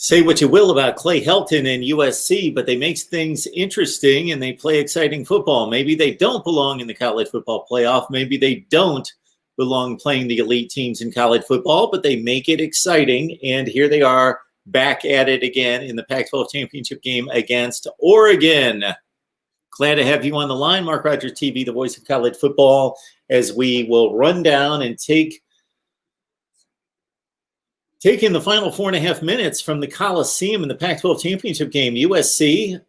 Say what you will about Clay Helton and USC, but they make things interesting and they play exciting football. Maybe they don't belong in the college football playoff. Maybe they don't belong playing the elite teams in college football, but they make it exciting. And here they are back at it again in the Pac-12 championship game against Oregon. Glad to have you on the line, MarkRogersTV, the voice of college football, as we will run down and take in the final 4.5 minutes from the Coliseum in the Pac-12 championship game. USC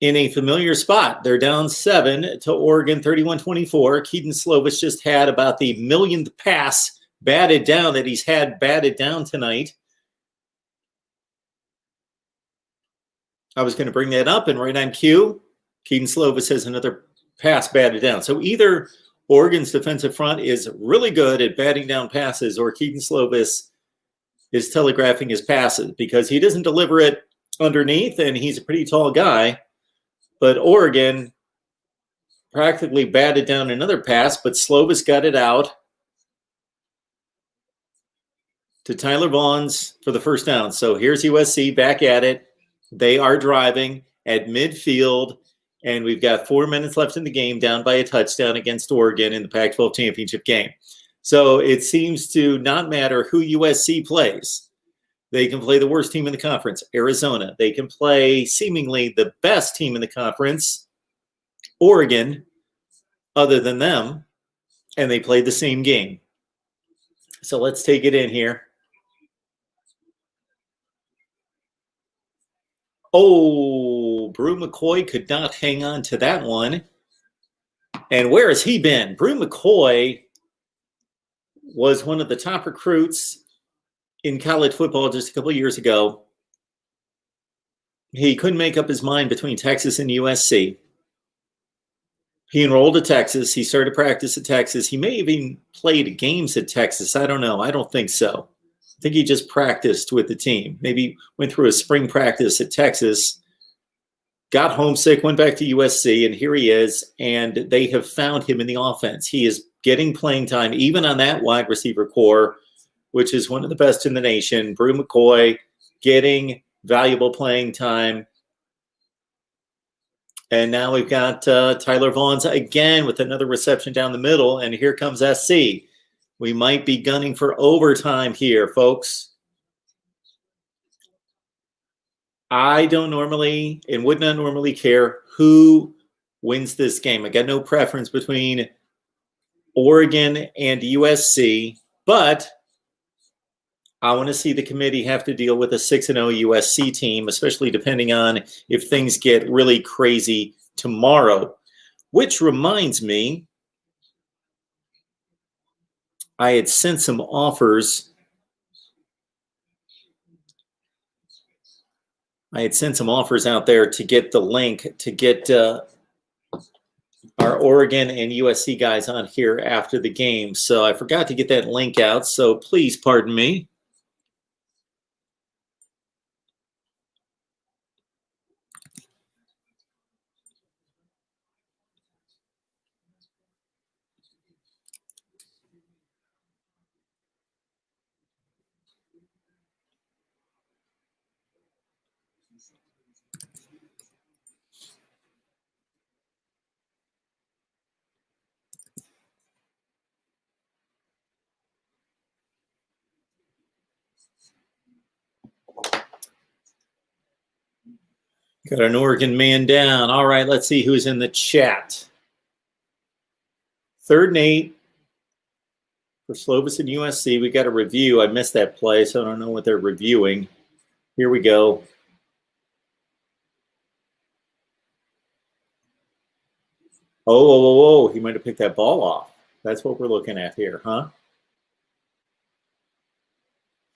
in a familiar spot. They're down 7 to Oregon, 31-24. Kedon Slovis just had about the millionth pass batted down that he's had batted down tonight. I was going to bring that up, and right on cue, Kedon Slovis has another pass batted down. So either Oregon's defensive front is really good at batting down passes, or Kedon Slovis is telegraphing his passes, because he doesn't deliver it underneath, and he's a pretty tall guy. But Oregon practically batted down another pass, but Slovis got it out to Tyler Vaughns for the first down. So here's USC back at it. They are driving at midfield, and we've got 4 minutes left in the game, down by a touchdown against Oregon in the Pac-12 championship game. So it seems to not matter who USC plays. They can play the worst team in the conference, Arizona. They can play seemingly the best team in the conference, Oregon, other than them, and they played the same game. So let's take it in here. Oh, Brew McCoy could not hang on to that one. And where has he been? Brew McCoy was one of the top recruits in college football just a couple of years ago. He couldn't make up his mind between Texas and USC. He enrolled at Texas. He started practice at Texas. He may have even played games at Texas. I don't know. I don't think so. I think he just practiced with the team. Maybe went through a spring practice at Texas, got homesick, went back to USC, and here he is. And they have found him in the offense. He is getting playing time, even on that wide receiver core, which is one of the best in the nation. Brew McCoy getting valuable playing time. And now we've got Tyler Vaughns again with another reception down the middle. And here comes SC. We might be gunning for overtime here, folks. I don't normally and would not normally care who wins this game. I got no preference between Oregon and USC, but I want to see the committee have to deal with a 6-0 USC team, especially depending on if things get really crazy tomorrow. Which reminds me, I had sent some offers. Out there to get the link to get our Oregon and USC guys on here after the game. So I forgot to get that link out, so please pardon me. Got an Oregon man down. All right, let's see who's in the chat. 3rd and 8 for Slovis and USC. We got a review. I missed that play, so I don't know what they're reviewing. Here we go. Oh, he might have picked that ball off. That's what we're looking at here, huh?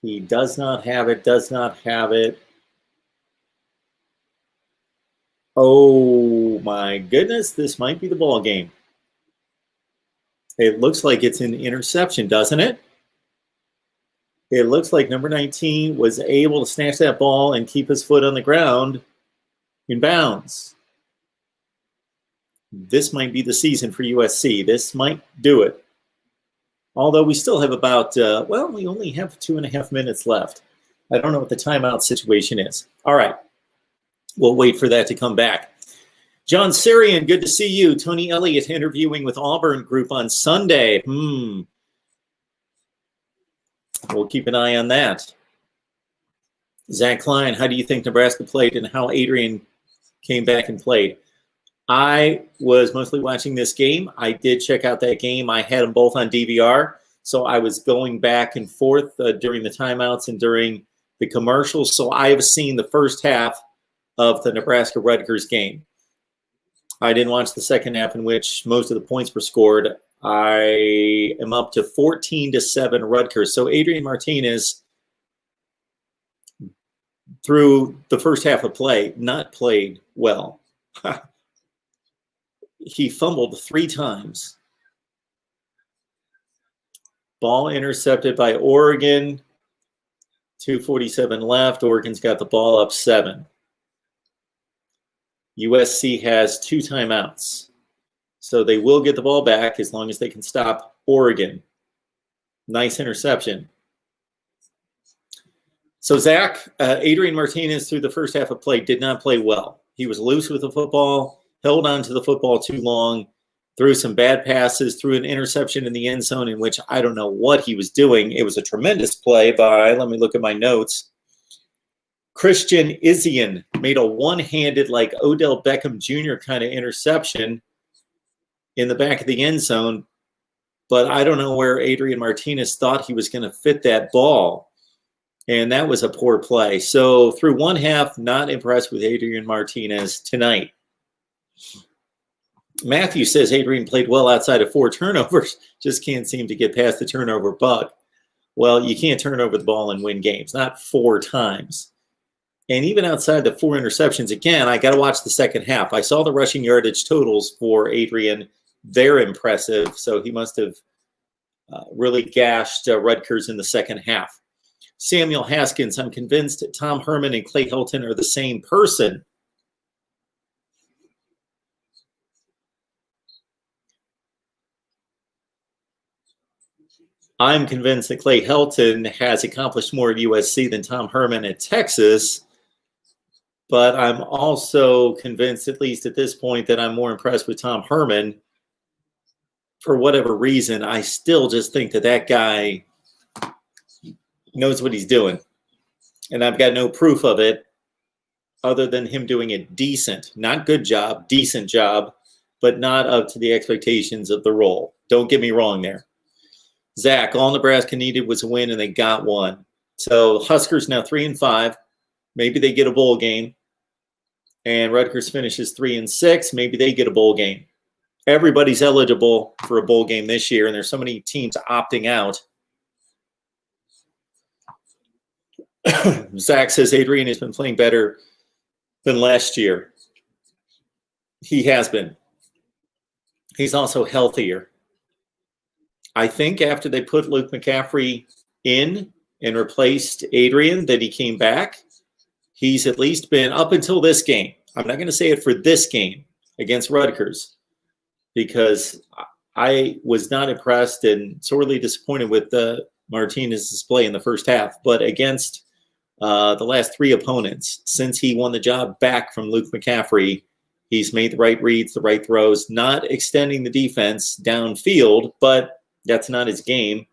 He does not have it, Oh, my goodness. This might be the ball game. It looks like it's an interception, doesn't it? It looks like number 19 was able to snatch that ball and keep his foot on the ground in bounds. This might be the season for USC. This might do it. Although we still have about, we only have 2.5 minutes left. I don't know what the timeout situation is. All right. We'll wait for that to come back. John Sarian, good to see you. Tony Elliott interviewing with Auburn Group on Sunday. We'll keep an eye on that. Zach Klein, how do you think Nebraska played and how Adrian came back and played? I was mostly watching this game. I did check out that game. I had them both on DVR, so I was going back and forth during the timeouts and during the commercials. So I have seen the first half of the Nebraska-Rutgers game. I didn't watch the second half in which most of the points were scored. I am up to 14-7 Rutgers. So Adrian Martinez, through the first half of play, not played well. He fumbled 3 times. Ball intercepted by Oregon. 2:47 left. Oregon's got the ball up 7. USC has 2 timeouts. So they will get the ball back as long as they can stop Oregon. Nice interception. So Zach, Adrian Martinez through the first half of play did not play well. He was loose with the football, held on to the football too long, threw some bad passes, threw an interception in the end zone in which I don't know what he was doing. It was a tremendous play by, let me look at my notes, Christian Izzian made a one-handed, like Odell Beckham Jr. kind of interception in the back of the end zone, but I don't know where Adrian Martinez thought he was going to fit that ball, and that was a poor play. So through one half, not impressed with Adrian Martinez tonight. Matthew says Adrian played well outside of 4 turnovers, just can't seem to get past the turnover bug. Well, you can't turn over the ball and win games, not 4 times. And even outside the 4 interceptions, again, I got to watch the second half. I saw the rushing yardage totals for Adrian. They're impressive. So he must have really gashed Rutgers in the second half. Samuel Haskins, I'm convinced Tom Herman and Clay Helton are the same person. I'm convinced that Clay Helton has accomplished more at USC than Tom Herman at Texas. But I'm also convinced, at least at this point, that I'm more impressed with Tom Herman. For whatever reason, I still just think that that guy knows what he's doing. And I've got no proof of it other than him doing a decent, not good job, decent job, but not up to the expectations of the role. Don't get me wrong there. Zach, all Nebraska needed was a win, and they got one. So Huskers now 3-5. Maybe they get a bowl game. And Rutgers finishes 3-6. Maybe they get a bowl game. Everybody's eligible for a bowl game this year, and there's so many teams opting out. Zach says Adrian has been playing better than last year. He has been. He's also healthier. I think after they put Luke McCaffrey in and replaced Adrian, that he came back. He's at least been, up until this game, I'm not going to say it for this game against Rutgers, because I was not impressed and sorely disappointed with Martinez's play in the first half. But against the last 3 opponents, since he won the job back from Luke McCaffrey, he's made the right reads, the right throws, not extending the defense downfield, but that's not his game.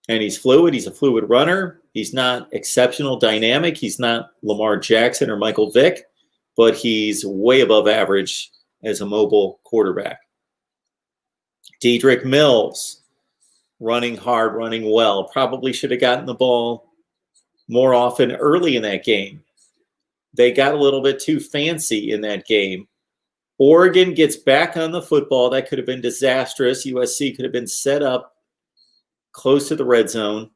And he's fluid. He's a fluid runner. He's not exceptional dynamic. He's not Lamar Jackson or Michael Vick, but he's way above average as a mobile quarterback. Dedrick Mills, running hard, running well. Probably should have gotten the ball more often early in that game. They got a little bit too fancy in that game. Oregon gets back on the football. That could have been disastrous. USC could have been set up close to the red zone.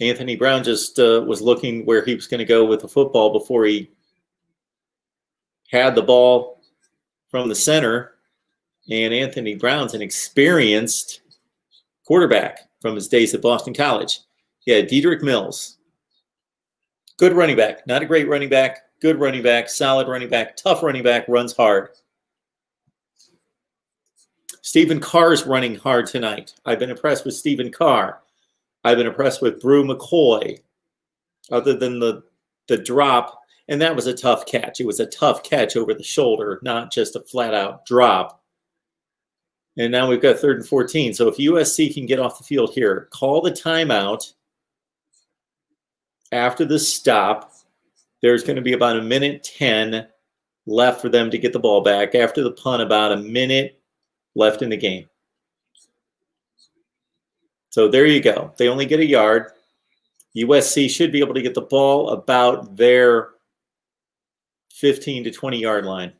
Anthony Brown just was looking where he was going to go with the football before he had the ball from the center. And Anthony Brown's an experienced quarterback from his days at Boston College. Yeah, Dedrick Mills. Good running back. Not a great running back. Good running back. Solid running back. Tough running back. Runs hard. Stephen Carr's running hard tonight. I've been impressed with Stephen Carr. I've been impressed with Brew McCoy, other than the drop. And that was a tough catch. It was a tough catch over the shoulder, not just a flat-out drop. And now we've got 3rd and 14. So if USC can get off the field here, call the timeout after the stop. There's going to be about 1:10 left for them to get the ball back. After the punt, about a minute left in the game. So there you go. They only get a yard. USC should be able to get the ball about their 15 to 20 yard line.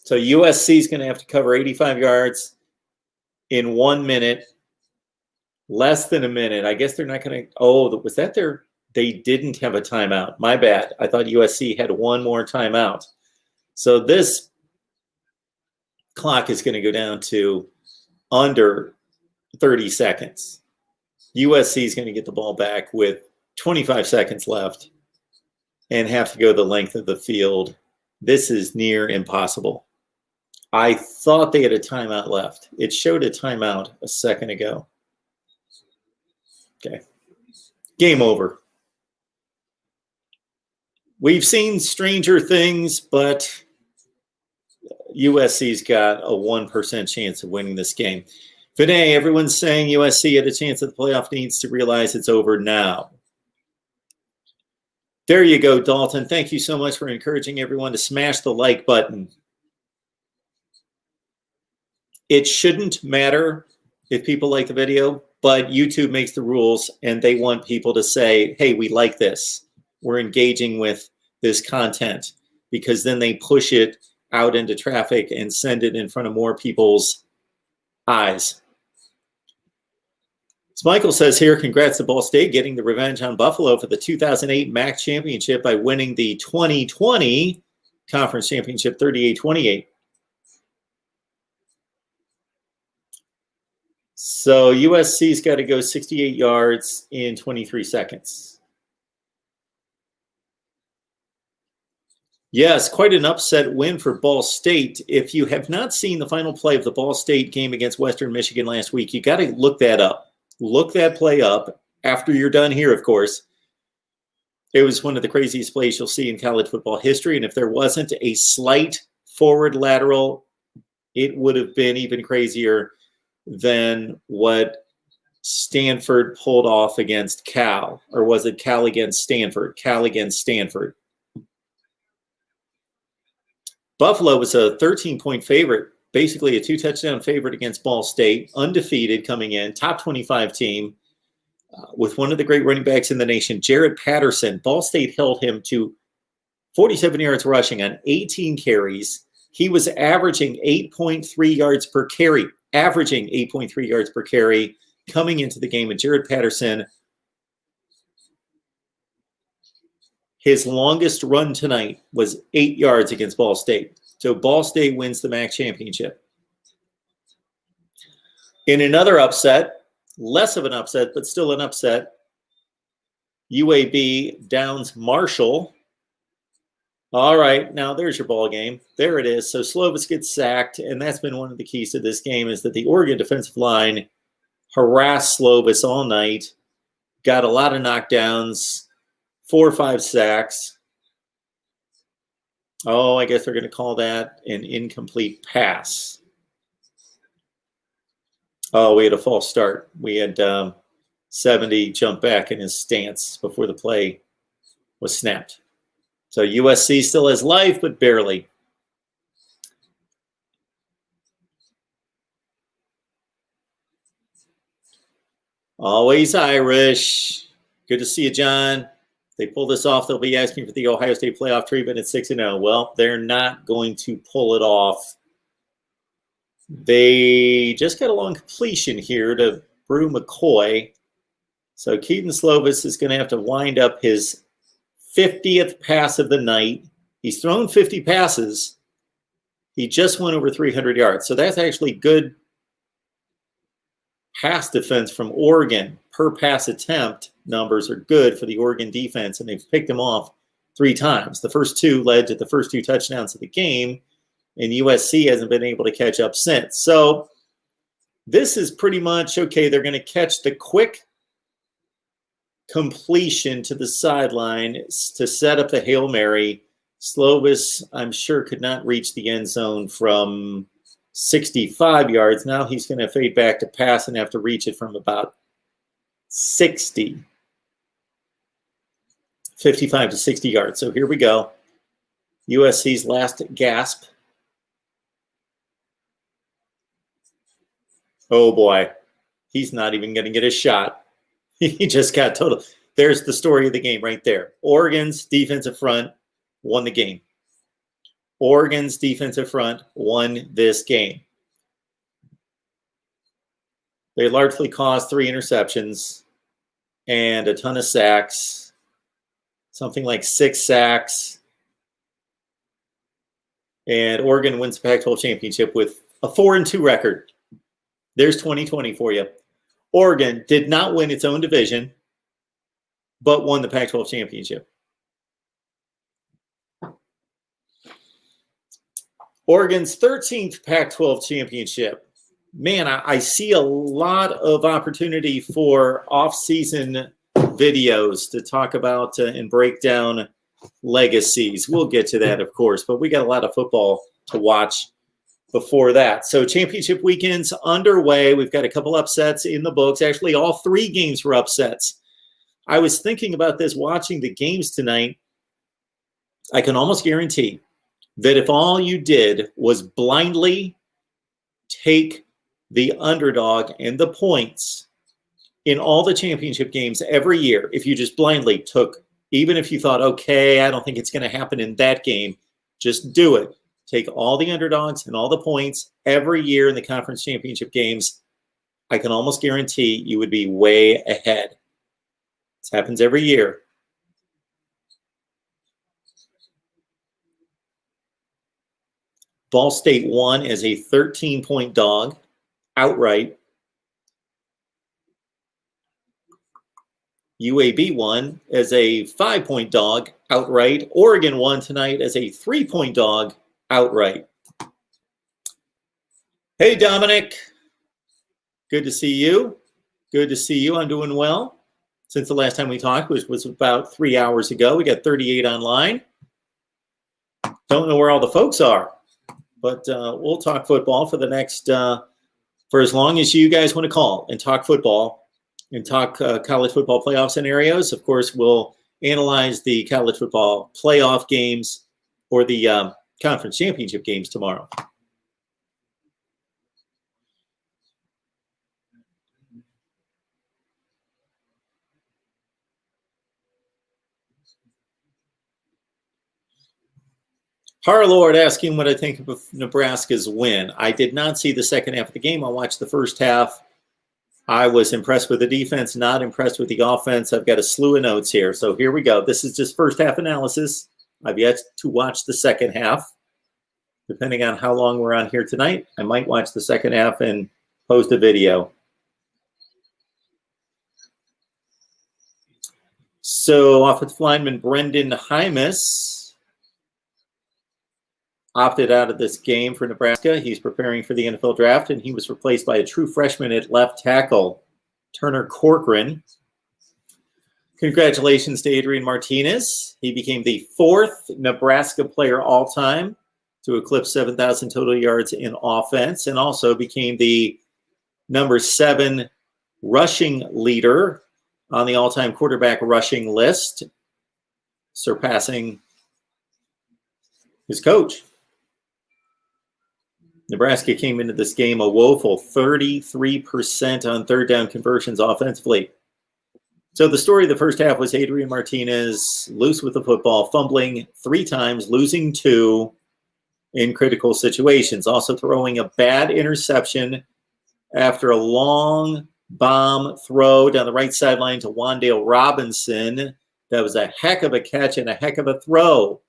So USC is going to have to cover 85 yards in 1 minute, less than a minute. I guess they're not going to. Oh, was that their? They didn't have a timeout. My bad. I thought USC had one more timeout. So this clock is going to go down to under 30 seconds. USC is going to get the ball back with 25 seconds left and have to go the length of the field. This is near impossible. I thought they had a timeout left. It showed a timeout a second ago. Okay. Game over. We've seen stranger things, but USC's got a 1% chance of winning this game. Vinay, everyone's saying USC had a chance at the playoff, needs to realize it's over now. There you go, Dalton. Thank you so much for encouraging everyone to smash the like button. It shouldn't matter if people like the video, but YouTube makes the rules, and they want people to say, hey, we like this. We're engaging with this content, because then they push it out into traffic and send it in front of more people's eyes. So Michael says here, congrats to Ball State getting the revenge on Buffalo for the 2008 MAC championship by winning the 2020 conference championship 38-28. So USC's got to go 68 yards in 23 seconds. Yes, quite an upset win for Ball State. If you have not seen the final play of the Ball State game against Western Michigan last week, you got to look that up. Look that play up after you're done here, of course. It was one of the craziest plays you'll see in college football history. And if there wasn't a slight forward lateral, it would have been even crazier than what Stanford pulled off against Cal. Or was it Cal against Stanford? Cal against Stanford. Buffalo was a 13-point favorite, basically a 2-touchdown favorite against Ball State, undefeated coming in, top 25 team, with one of the great running backs in the nation, Jared Patterson. Ball State held him to 47 yards rushing on 18 carries. He was averaging 8.3 yards per carry, coming into the game. And Jared Patterson, his longest run tonight was 8 yards against Ball State. So Ball State wins the MAC championship. In another upset, less of an upset, but still an upset, UAB downs Marshall. All right, now there's your ball game. There it is. So Slovis gets sacked, and that's been one of the keys to this game, is that the Oregon defensive line harassed Slovis all night, got a lot of knockdowns, 4 or 5 sacks. Oh, I guess they're going to call that an incomplete pass. Oh, we had a false start. We had 70 jump back in his stance before the play was snapped. So USC still has life, but barely. Always Irish. Good to see you, John. If they pull this off, they'll be asking for the Ohio State playoff treatment at 6-0. Well, they're not going to pull it off. They just got a long completion here to Brew McCoy. So Keaton Slovis is going to have to wind up his 50th pass of the night. He's thrown 50 passes. He just went over 300 yards. So that's actually good pass defense from Oregon. Per pass attempt numbers are good for the Oregon defense, and they've picked him off 3 times. The first 2 led to the first 2 touchdowns of the game, and USC hasn't been able to catch up since. So this is pretty much, okay, they're going to catch the quick completion to the sideline to set up the Hail Mary. Slovis, I'm sure, could not reach the end zone from 65 yards. Now he's going to fade back to pass and have to reach it from about 60. 55 to 60 yards. So here we go. USC's last gasp. Oh boy, he's not even going to get a shot. He just got total. There's the story of the game right there. Oregon's defensive front won the game. Oregon's defensive front won this game. They largely caused 3 interceptions and a ton of sacks, something like 6 sacks. And Oregon wins the Pac-12 championship with a 4-2 record. There's 2020 for you. Oregon did not win its own division, but won the Pac-12 championship. Oregon's 13th Pac-12 championship. Man, I see a lot of opportunity for off-season videos to talk about and break down legacies. We'll get to that, of course, but we got a lot of football to watch before that. So championship weekend's underway. We've got a couple upsets in the books. Actually, all 3 games were upsets. I was thinking about this watching the games tonight. I can almost guarantee that if all you did was blindly take the underdog and the points in all the championship games every year, if you just blindly took, even if you thought, okay, I don't think it's going to happen in that game, just do it. Take all the underdogs and all the points every year in the conference championship games. I can almost guarantee you would be way ahead. This happens every year. Ball State won as a 13-point dog outright. UAB won as a 5-point dog outright. Oregon won tonight as a 3-point dog outright. Hey, Dominic. Good to see you. Good to see you. I'm doing well. Since the last time we talked, which was about 3 hours ago, we got 38 online. Don't know where all the folks are, but we'll talk football for the next, for as long as you guys want to call and talk football and talk college football playoff scenarios. Of course, we'll analyze the college football playoff games or the conference championship games tomorrow. Harlord asking what I think of Nebraska's win. I did not see the second half of the game. I watched the first half. I was impressed with the defense, not impressed with the offense. I've got a slew of notes here. So here we go. This is just first half analysis. I've yet to watch the second half. Depending on how long we're on here tonight, I might watch the second half and post a video. So offensive lineman Brendan Hymus opted out of this game for Nebraska. He's preparing for the NFL draft, and he was replaced by a true freshman at left tackle, Turner Corcoran. Congratulations to Adrian Martinez. He became the 4th Nebraska player all-time to eclipse 7,000 total yards in offense, and also became the number 7 rushing leader on the all-time quarterback rushing list, surpassing his coach. Nebraska came into this game a woeful 33% on third down conversions offensively. So the story of the first half was Adrian Martinez loose with the football, fumbling 3 times, losing 2 in critical situations. Also throwing a bad interception after a long bomb throw down the right sideline to Wan'Dale Robinson. That was a heck of a catch and a heck of a throw.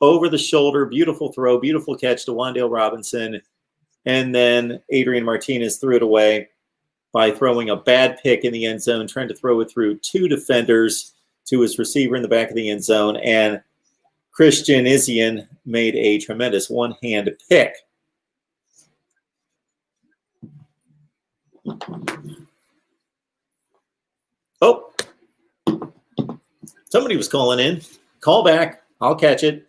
Over the shoulder, beautiful throw, beautiful catch to Wan'Dale Robinson. And then Adrian Martinez threw it away by throwing a bad pick in the end zone, trying to throw it through 2 defenders to his receiver in the back of the end zone. And Christian Isian made a tremendous one-hand pick. Oh, Somebody was calling in. Call back. I'll catch it.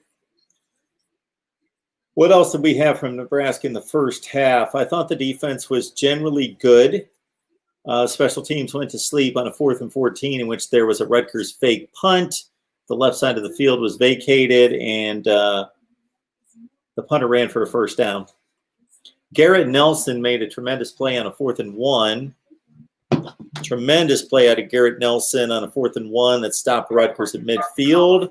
What else did we have from Nebraska in the first half? I thought the defense was generally good. Special teams went to sleep on a 4th and 14 in which there was a Rutgers fake punt. The left side of the field was vacated, and the punter ran for a first down. Garrett Nelson made a tremendous play on a 4th and 1. Tremendous play out of Garrett Nelson on a 4th and 1 that stopped Rutgers at midfield.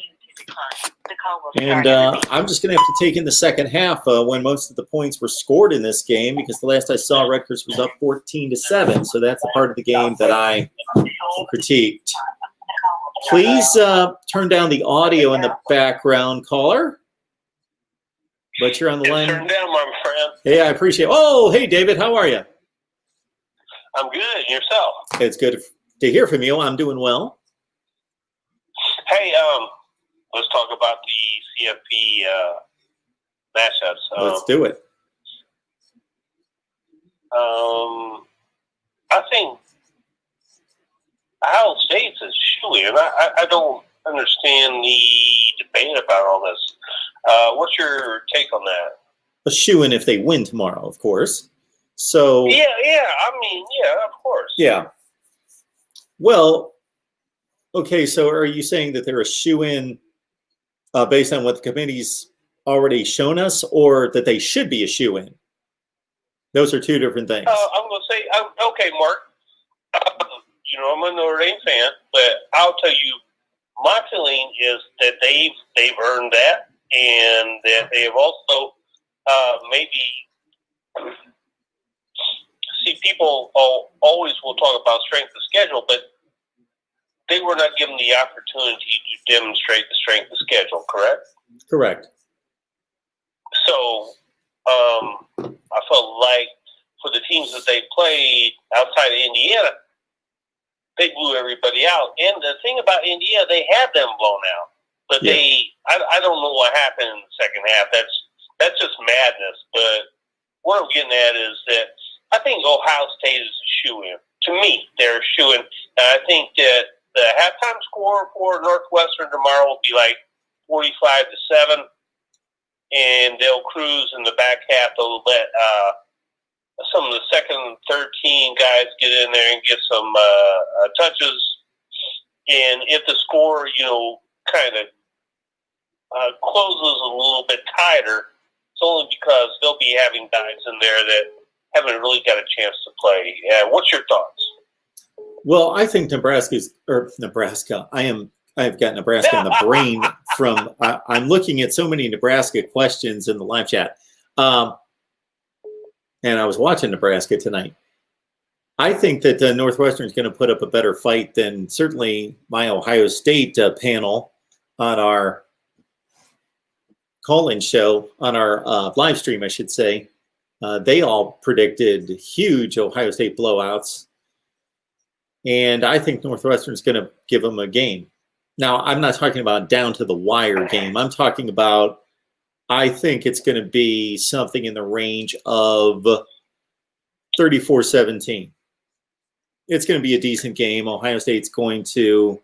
And I'm just going to have to take in the second half when most of the points were scored in this game, because the last I saw, Rutgers was up 14-7. So that's the part of the game that I critiqued. Please turn down the audio in the background, caller. But you're on the line. Turn down, my friend. Hey, I appreciate it. Oh, hey, David. How are you? I'm good. And yourself? It's good to hear from you. I'm doing well. Hey, let's talk about the CFP matchups. Let's do it. I think Ohio State's a shoo-in. I don't understand the debate about all this. What's your take on that? A shoo-in if they win tomorrow, of course. So yeah. I mean, yeah, of course. Yeah. Well, okay. So are you saying that they're a shoo-in based on what the committee's already shown us, or that they should be a shoo-in? Those are two different things. I'm going to say, okay, Mark. I'm a Notre Dame fan, but I'll tell you, my feeling is that they've earned that, and that they have also maybe see people always will talk about strength of schedule, but they were not given the opportunity to demonstrate the strength of schedule. Correct. Correct. So I felt like for the teams that they played outside of Indiana, they blew everybody out. And the thing about Indiana, they had them blown out. But I don't know what happened in the second half. That's just madness. But what I'm getting at is that I think Ohio State is a shoo-in. To me, they're a shoo-in. And I think that the halftime score for Northwestern tomorrow will be like 45-7. And they'll cruise in the back half. They'll let some of the second and third team guys get in there and get some touches. And if the score, kind of closes a little bit tighter, it's only because they'll be having guys in there that haven't really got a chance to play. What's your thoughts? Well, I think Nebraska. I've got Nebraska in the brain from. I'm looking at so many Nebraska questions in the live chat, and I was watching Nebraska tonight. I think that Northwestern is going to put up a better fight than certainly my Ohio State panel on our call-in show, on our live stream, I should say. They all predicted huge Ohio State blowouts. And I think Northwestern is going to give them a game. Now, I'm not talking about down to the wire game. I'm talking about, I think it's going to be something in the range of 34-17. It's going to be a decent game. Ohio State's going to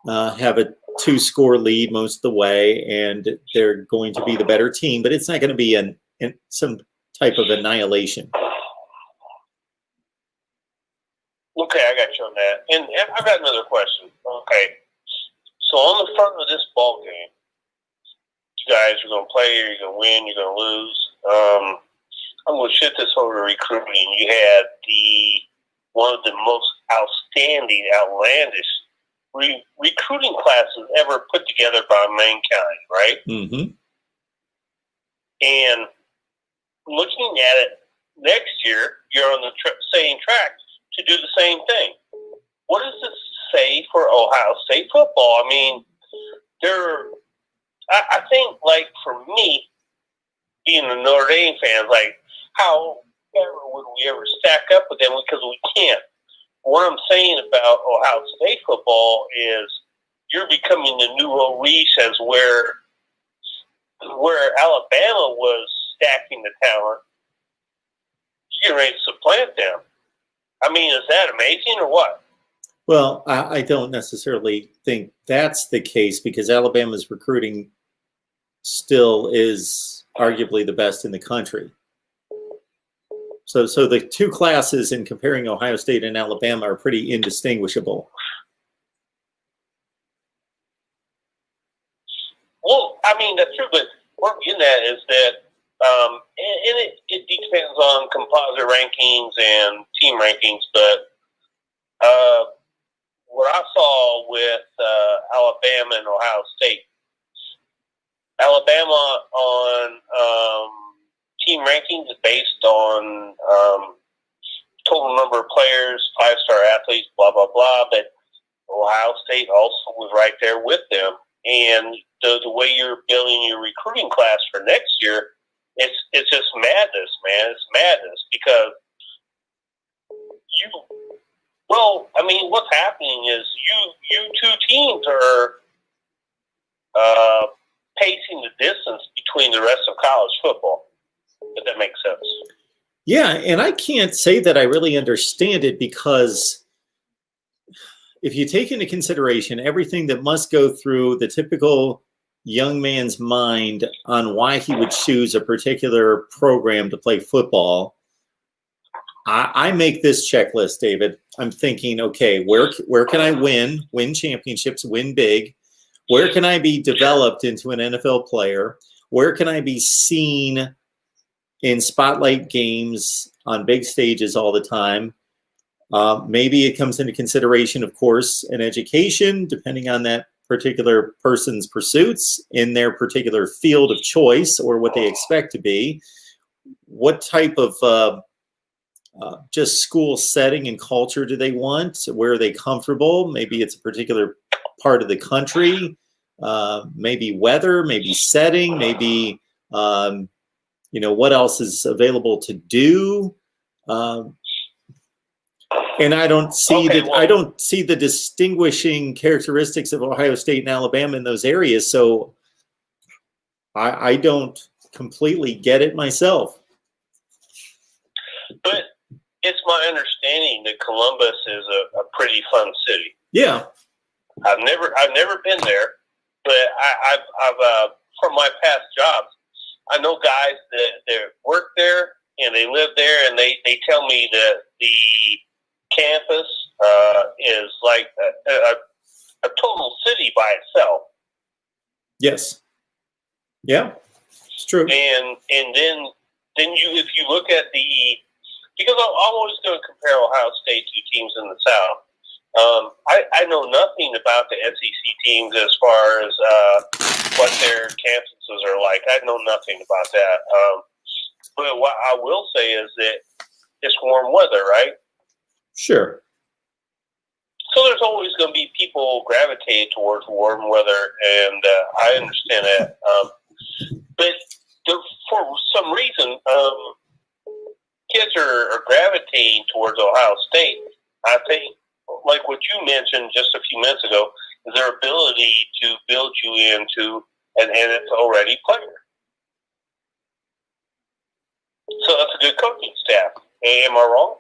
have a 2-score lead most of the way, and they're going to be the better team, but it's not going to be some type of annihilation. Okay, I got you on that. And I've got another question. Okay. So on the front of this ball game, you guys are going to play, or you're going to win, you're going to lose. I'm going to shift this over to recruiting. You had one of the most outstanding, outlandish recruiting classes ever put together by mankind, right? Mm-hmm. And looking at it next year, you're on the same track to do the same thing. What does this say for Ohio State football? I mean, I think, like, for me, being a Notre Dame fan, like, how ever would we ever stack up with them? Because we can't. What I'm saying about Ohio State football is you're becoming the nouveau riche as where Alabama was stacking the talent. You're ready to supplant them. I mean, is that amazing or what? Well, I don't necessarily think that's the case because Alabama's recruiting still is arguably the best in the country. So the two classes in comparing Ohio State and Alabama are pretty indistinguishable. Well, I mean, that's true, but what we're getting at is that, and it depends on composite rankings and team rankings, but what I saw with Alabama and Ohio State, Alabama on team rankings is based on total number of players, 5-star athletes, blah, blah, blah, but Ohio State also was right there with them. And the way you're building your recruiting class for next year, it's just madness, man. It's madness because what's happening is you two teams are pacing the distance between the rest of college football, if that makes sense. Yeah, and I can't say that I really understand it because if you take into consideration everything that must go through the typical young man's mind on why he would choose a particular program to play football, I make this checklist, David. I'm thinking, okay, where can I win championships, win big? Where can I be developed into an NFL player? Where can I be seen in spotlight games on big stages all the time? Maybe it comes into consideration, of course, an education, depending on that particular person's pursuits in their particular field of choice or what they expect to be. What type of just school setting and culture do they want? Where are they comfortable? Maybe it's a particular part of the country, maybe weather, maybe setting, maybe, what else is available to do? And I don't see I don't see the distinguishing characteristics of Ohio State and Alabama in those areas. So I don't completely get it myself. But it's my understanding that Columbus is a pretty fun city. Yeah, I've never been there, but I've from my past jobs, I know guys that work there and they live there, and they tell me that the campus is like a total city by itself. Yes. Yeah, it's true. And then if you look at because I'm always going to compare Ohio State to teams in the South. I know nothing about the SEC teams as far as what their campuses are like. I know nothing about that. But what I will say is that it's warm weather, right? Sure. So there's always going to be people gravitating towards warm weather, and I understand that. But for some reason, kids are gravitating towards Ohio State. I think, like what you mentioned just a few minutes ago, is their ability to build you into an NFL-ready player. So that's a good coaching staff. Am I wrong?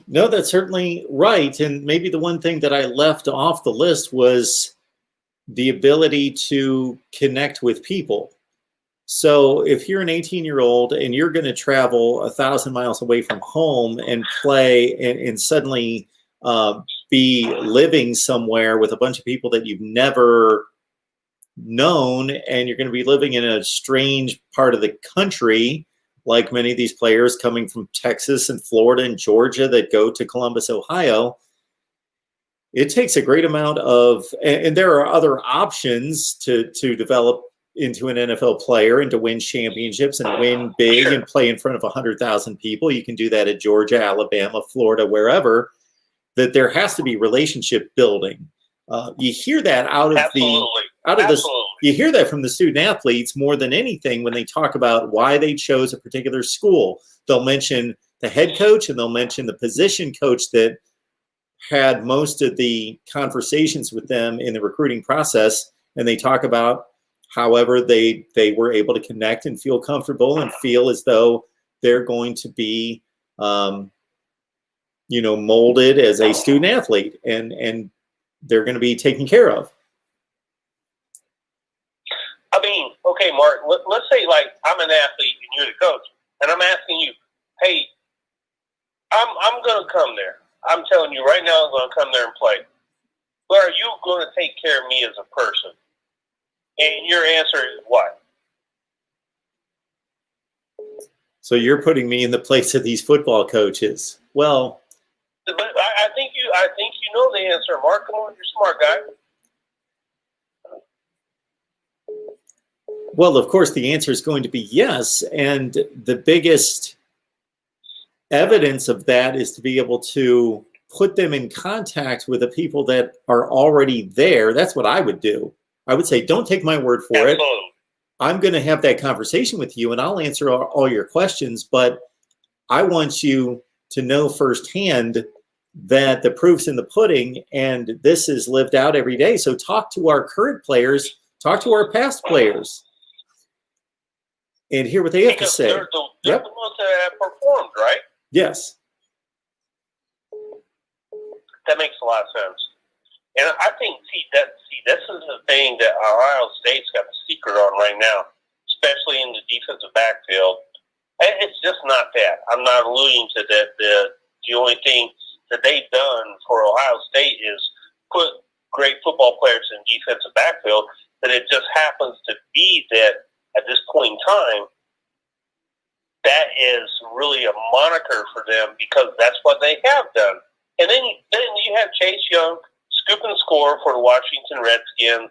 No, that's certainly right. And maybe the one thing that I left off the list was the ability to connect with people. So if you're an 18-year-old and you're going to travel 1,000 miles away from home and play and suddenly be living somewhere with a bunch of people that you've never known, and you're going to be living in a strange part of the country, like many of these players coming from Texas and Florida and Georgia that go to Columbus, Ohio, it takes a great amount of, and there are other options to develop into an NFL player and to win championships and win big and play in front of 100,000 people. You can do that at Georgia, Alabama, Florida, wherever. That there has to be relationship building. You hear that you hear that from the student athletes more than anything when they talk about why they chose a particular school. They'll mention the head coach and they'll mention the position coach that had most of the conversations with them in the recruiting process. And they talk about however they were able to connect and feel comfortable and feel as though they're going to be, molded as a student athlete, and they're going to be taken care of. I mean, okay, Mark, let's say like I'm an athlete and you're the coach, and I'm asking you, hey, I'm going to come there. I'm telling you right now, I'm going to come there and play. But are you going to take care of me as a person? And your answer is what? So you're putting me in the place of these football coaches. Well, but I think you know the answer, Mark. Come on, you're a smart guy. Well, of course, the answer is going to be yes. And the biggest evidence of that is to be able to put them in contact with the people that are already there. That's what I would do. I would say, don't take my word for Absolutely. it. I'm going to have that conversation with you and I'll answer all your questions, but I want you to know firsthand that the proof's in the pudding and this is lived out every day. So talk to our current players, talk to our past players, and hear what they have to say. They're the ones that have performed, right? Yes. That makes a lot of sense. And I think, this is the thing that Ohio State's got the secret on right now, especially in the defensive backfield. It's just not that. I'm not alluding to that. The only thing that they've done for Ohio State is put great football players in defensive backfield, but it just happens to be that at this point in time, that is really a moniker for them because that's what they have done. And then you have Chase Young, scoop and score for the Washington Redskins.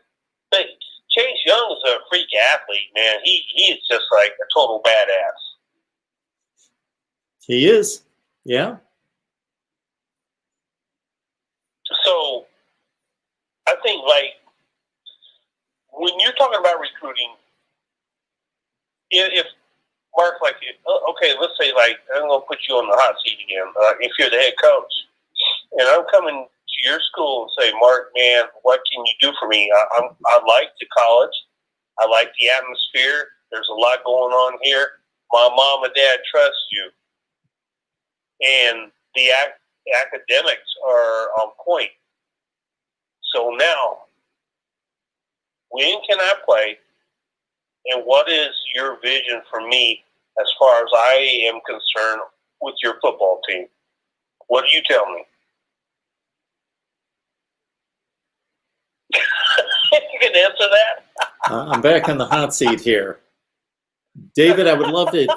But Chase Young is a freak athlete, man. He is just like a total badass. He is. Yeah. So I think, like, when you're talking about recruiting, if Mark, like, okay, let's say, like, I'm going to put you on the hot seat again. If you're the head coach, and I'm coming to your school and say, Mark, man, what can you do for me? I like the college. I like the atmosphere. There's a lot going on here. My mom and dad trust you. And the academics are on point. So now, when can I play? And what is your vision for me as far as I am concerned with your football team? What do you tell me? You can answer that. I'm back on the hot seat here. David, I would love to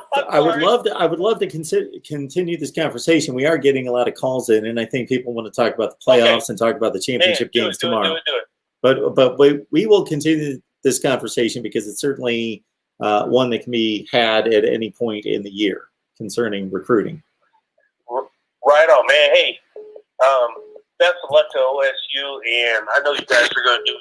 continue this conversation. We are getting a lot of calls in, and I think people want to talk about the playoffs and talk about the championship games tomorrow. Do it. But we will continue this conversation because it's certainly one that can be had at any point in the year concerning recruiting. Right on, man. Hey, best of luck to OSU, and I know you guys are going to do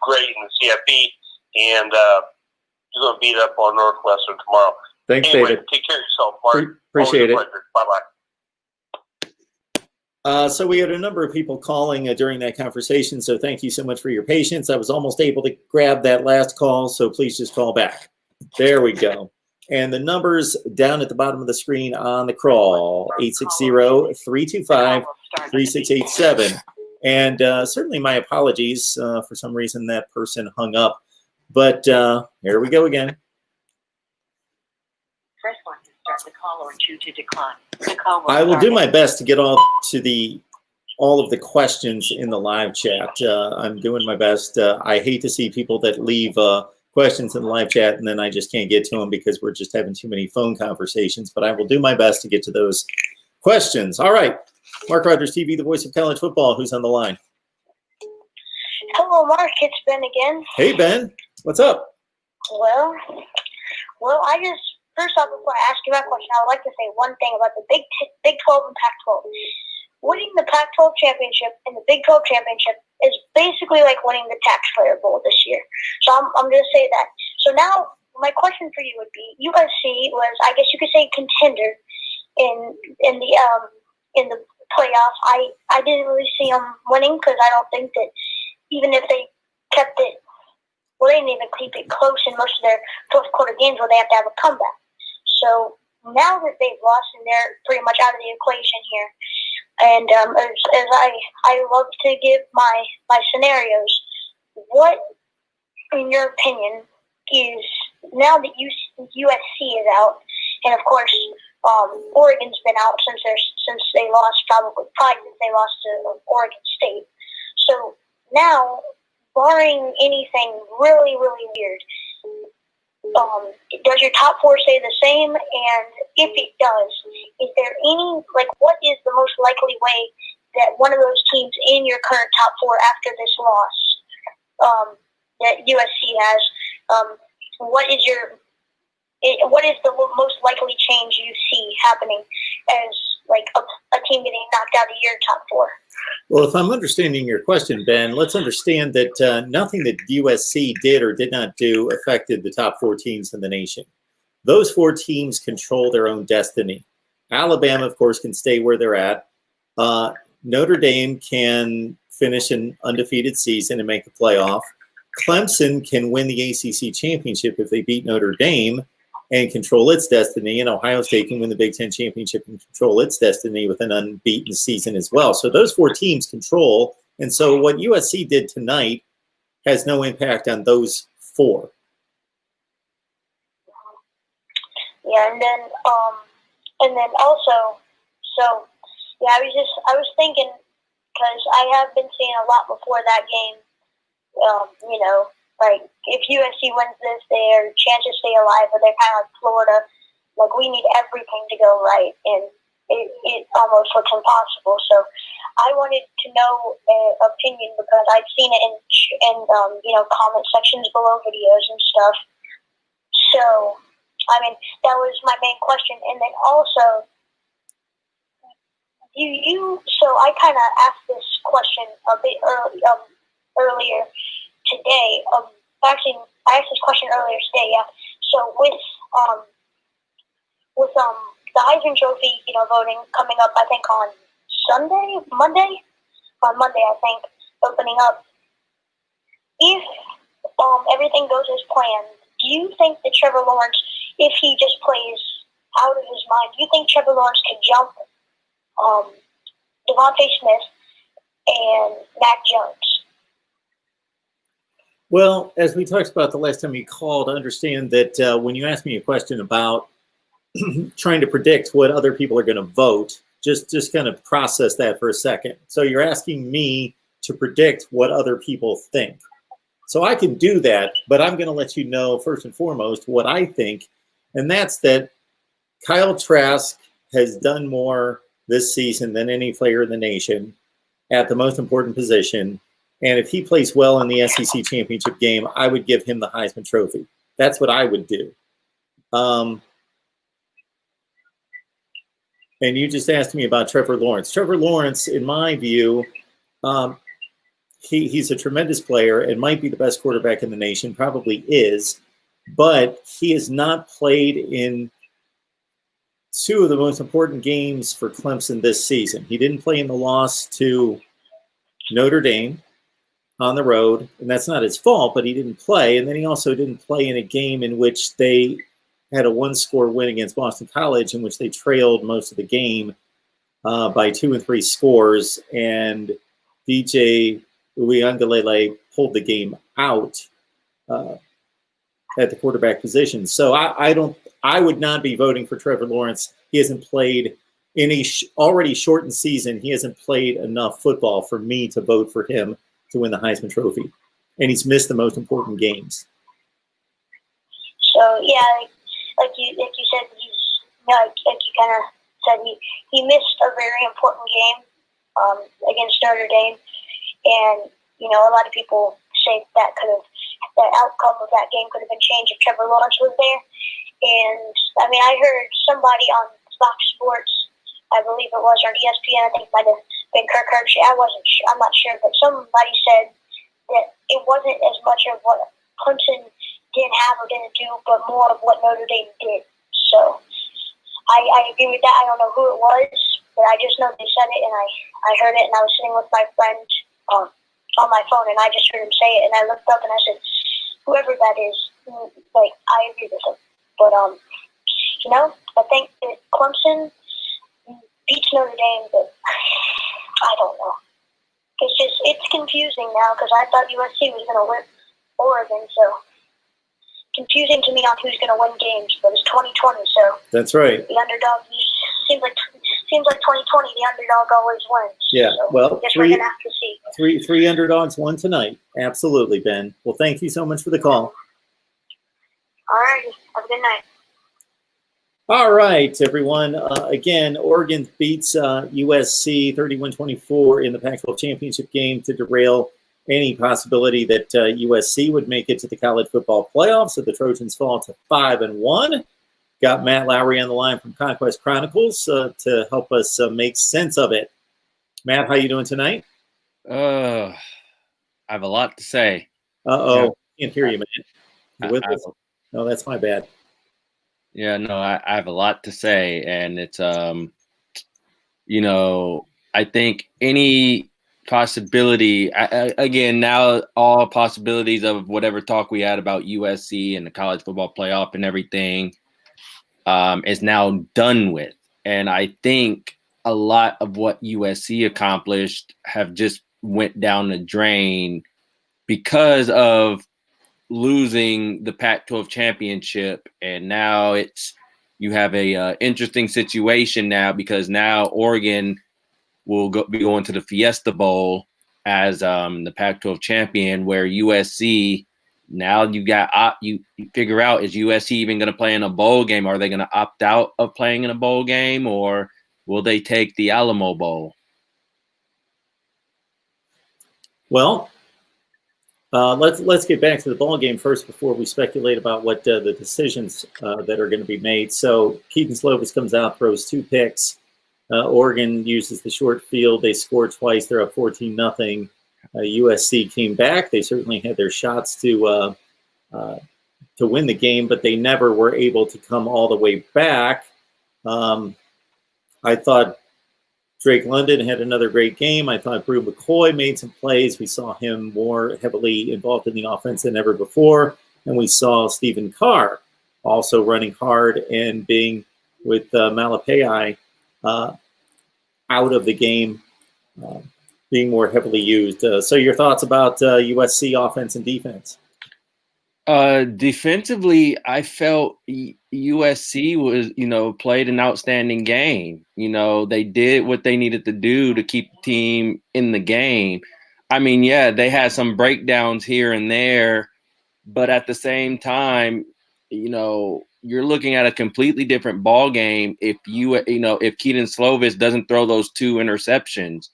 great in the CFP, and you're going to beat up on Northwestern tomorrow. Thanks, anyway, David. Take care of yourself, Mark. Appreciate it. Bye-bye. So we had a number of people calling during that conversation, so thank you so much for your patience. I was almost able to grab that last call, so please just call back. There we go. And the numbers down at the bottom of the screen on the crawl, 860-325-3687. And certainly my apologies. For some reason, that person hung up. But here we go again. Press 1 to start the call or 2 to decline. The call will I will start do my best to get all of the questions in the live chat. I'm doing my best. I hate to see people that leave questions in the live chat and then I just can't get to them because we're just having too many phone conversations. But I will do my best to get to those questions. All right. MarkRogersTV, the voice of college football. Who's on the line? Hello, Mark. It's Ben again. Hey, Ben. What's up? Well, first off, before I ask you my question, I would like to say one thing about the Big 12 and Pac-12. Winning the Pac-12 championship and the Big 12 championship is basically like winning the Taxpayer Bowl this year. So I'm going to say that. So now my question for you would be: USC was, I guess you could say, contender in the playoffs. I didn't really see them winning because I don't think that even if they kept it, well, they didn't even keep it close in most of their fourth quarter games where they have to have a comeback. So now that they've lost and they're pretty much out of the equation here, And as I love to give my scenarios, what, in your opinion, is now that USC is out, and of course Oregon's been out since they lost probably since they lost to Oregon State. So now, barring anything really weird, does your top four stay the same? And if it does, is there any, what is the most likely way that one of those teams in your current top four after this loss that USC has, what is the most likely change you see happening as a team getting knocked out of your top four? Well, if I'm understanding your question, Ben, let's understand that nothing that USC did or did not do affected the top four teams in the nation. Those four teams control their own destiny. Alabama, of course, can stay where they're at. Notre Dame can finish an undefeated season and make the playoff. Clemson can win the ACC championship if they beat Notre Dame and control its destiny, and Ohio State can win the Big Ten championship and control its destiny with an unbeaten season as well. So those four teams control, and so what USC did tonight has no impact on those four. Yeah, and then also, so yeah, I was thinking, because I have been seeing a lot before that game. If USC wins this, their chances stay alive, but they're kind of like Florida. We need everything to go right, and it almost looks impossible. So I wanted to know an opinion because I'd seen it in comment sections below videos and stuff. So, that was my main question. And then also, so I kind of asked this question a bit earlier today. Actually, I asked this question earlier today. Yeah. So with the Heisman Trophy, voting coming up, I think on Monday, I think, opening up. If everything goes as planned, do you think that Trevor Lawrence, if he just plays out of his mind, do you think Trevor Lawrence could jump Devontae Smith and Mac Jones? Well, as we talked about the last time you called, understand that when you ask me a question about trying to predict what other people are going to vote, just kind of process that for a second. So you're asking me to predict what other people think. So I can do that, but I'm going to let you know first and foremost what I think, and that's that Kyle Trask has done more this season than any player in the nation at the most important position. And if he plays well in the SEC championship game, I would give him the Heisman Trophy. That's what I would do. And you just asked me about Trevor Lawrence. Trevor Lawrence, in my view, he's a tremendous player and might be the best quarterback in the nation, probably is, but he has not played in two of the most important games for Clemson this season. He didn't play in the loss to Notre Dame on the road, and that's not his fault, but he didn't play. And then he also didn't play in a game in which they had a one-score win against Boston College, in which they trailed most of the game by 2 and 3 scores, and DJ Uiagalelei pulled the game out at the quarterback position. So I would not be voting for Trevor Lawrence. He hasn't played in a already shortened season. He hasn't played enough football for me to vote for him to win the Heisman Trophy, and he's missed the most important games. So yeah, like you said, like you kind of said, he missed a very important game against Notre Dame, and a lot of people say that the outcome of that game could have been changed if Trevor Lawrence was there. And I heard somebody on Fox Sports, I believe it was, or ESPN, I think it might have been Kirk Herbstreit. I'm not sure, but somebody said that it wasn't as much of what Clemson didn't have or didn't do, but more of what Notre Dame did. So I agree with that. I don't know who it was, but I just know they said it, and I heard it, and I was sitting with my friend on my phone, and I just heard him say it, and I looked up and I said, whoever that is, I agree with him. But I think that Clemson, beats Notre Dame, but I don't know. It's confusing now because I thought USC was going to win Oregon, so confusing to me on who's going to win games. But it's 2020, so That's right. the underdog seems like 2020. The underdog always wins. Yeah. So Well, I guess we're going to have to see. Three underdogs won tonight. Absolutely, Ben. Well, thank you so much for the call. All right. Have a good night. All right, everyone. Again, Oregon beats USC 31-24 in the Pac-12 championship game to derail any possibility that USC would make it to the college football playoffs. So the Trojans fall to 5-1. Got Matt Lowry on the line from Conquest Chronicles to help us make sense of it. Matt, how you doing tonight? I have a lot to say. Uh-oh. Can't hear you, man. You with I- us? No, that's my bad. Yeah, no, I have a lot to say, and it's you know, I think any possibility again now all possibilities of whatever talk we had about USC and the college football playoff and everything is now done with, and I think a lot of what USC accomplished have just went down the drain because of losing the Pac-12 championship, and now you have a interesting situation now because now Oregon will be going to the Fiesta Bowl as the Pac-12 champion, where USC now you figure out, is USC even going to play in a bowl game? Are they going to opt out of playing in a bowl game, or will they take the Alamo Bowl? Well, let's get back to the ball game first before we speculate about what the decisions that are going to be made. So Keaton Slovis comes out, throws 2 picks. Oregon uses the short field. They score twice. They're up 14-0. USC came back. They certainly had their shots to win the game, but they never were able to come all the way back. I thought Drake London had another great game. I thought Brew McCoy made some plays. We saw him more heavily involved in the offense than ever before. And we saw Stephen Carr also running hard and being with Malapai out of the game, being more heavily used. So your thoughts about USC offense and defense? Defensively, I felt USC was, played an outstanding game. They did what they needed to do to keep the team in the game. I mean, yeah, they had some breakdowns here and there, but at the same time, you're looking at a completely different ball game if if Keaton Slovis doesn't throw those 2 interceptions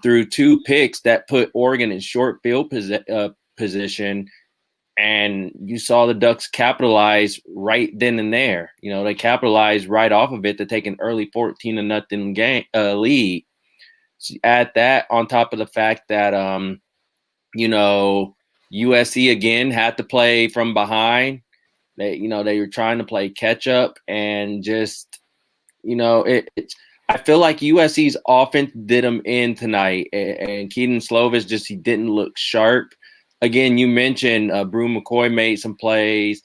through 2 picks that put Oregon in short field position. And you saw the Ducks capitalize right then and there. They capitalized right off of it to take an early 14-0 game lead. So add that on top of the fact that USC again had to play from behind. They were trying to play catch up, and just I feel like USC's offense did them in tonight, and Keaton Slovis he didn't look sharp. Again, you mentioned Brew McCoy made some plays.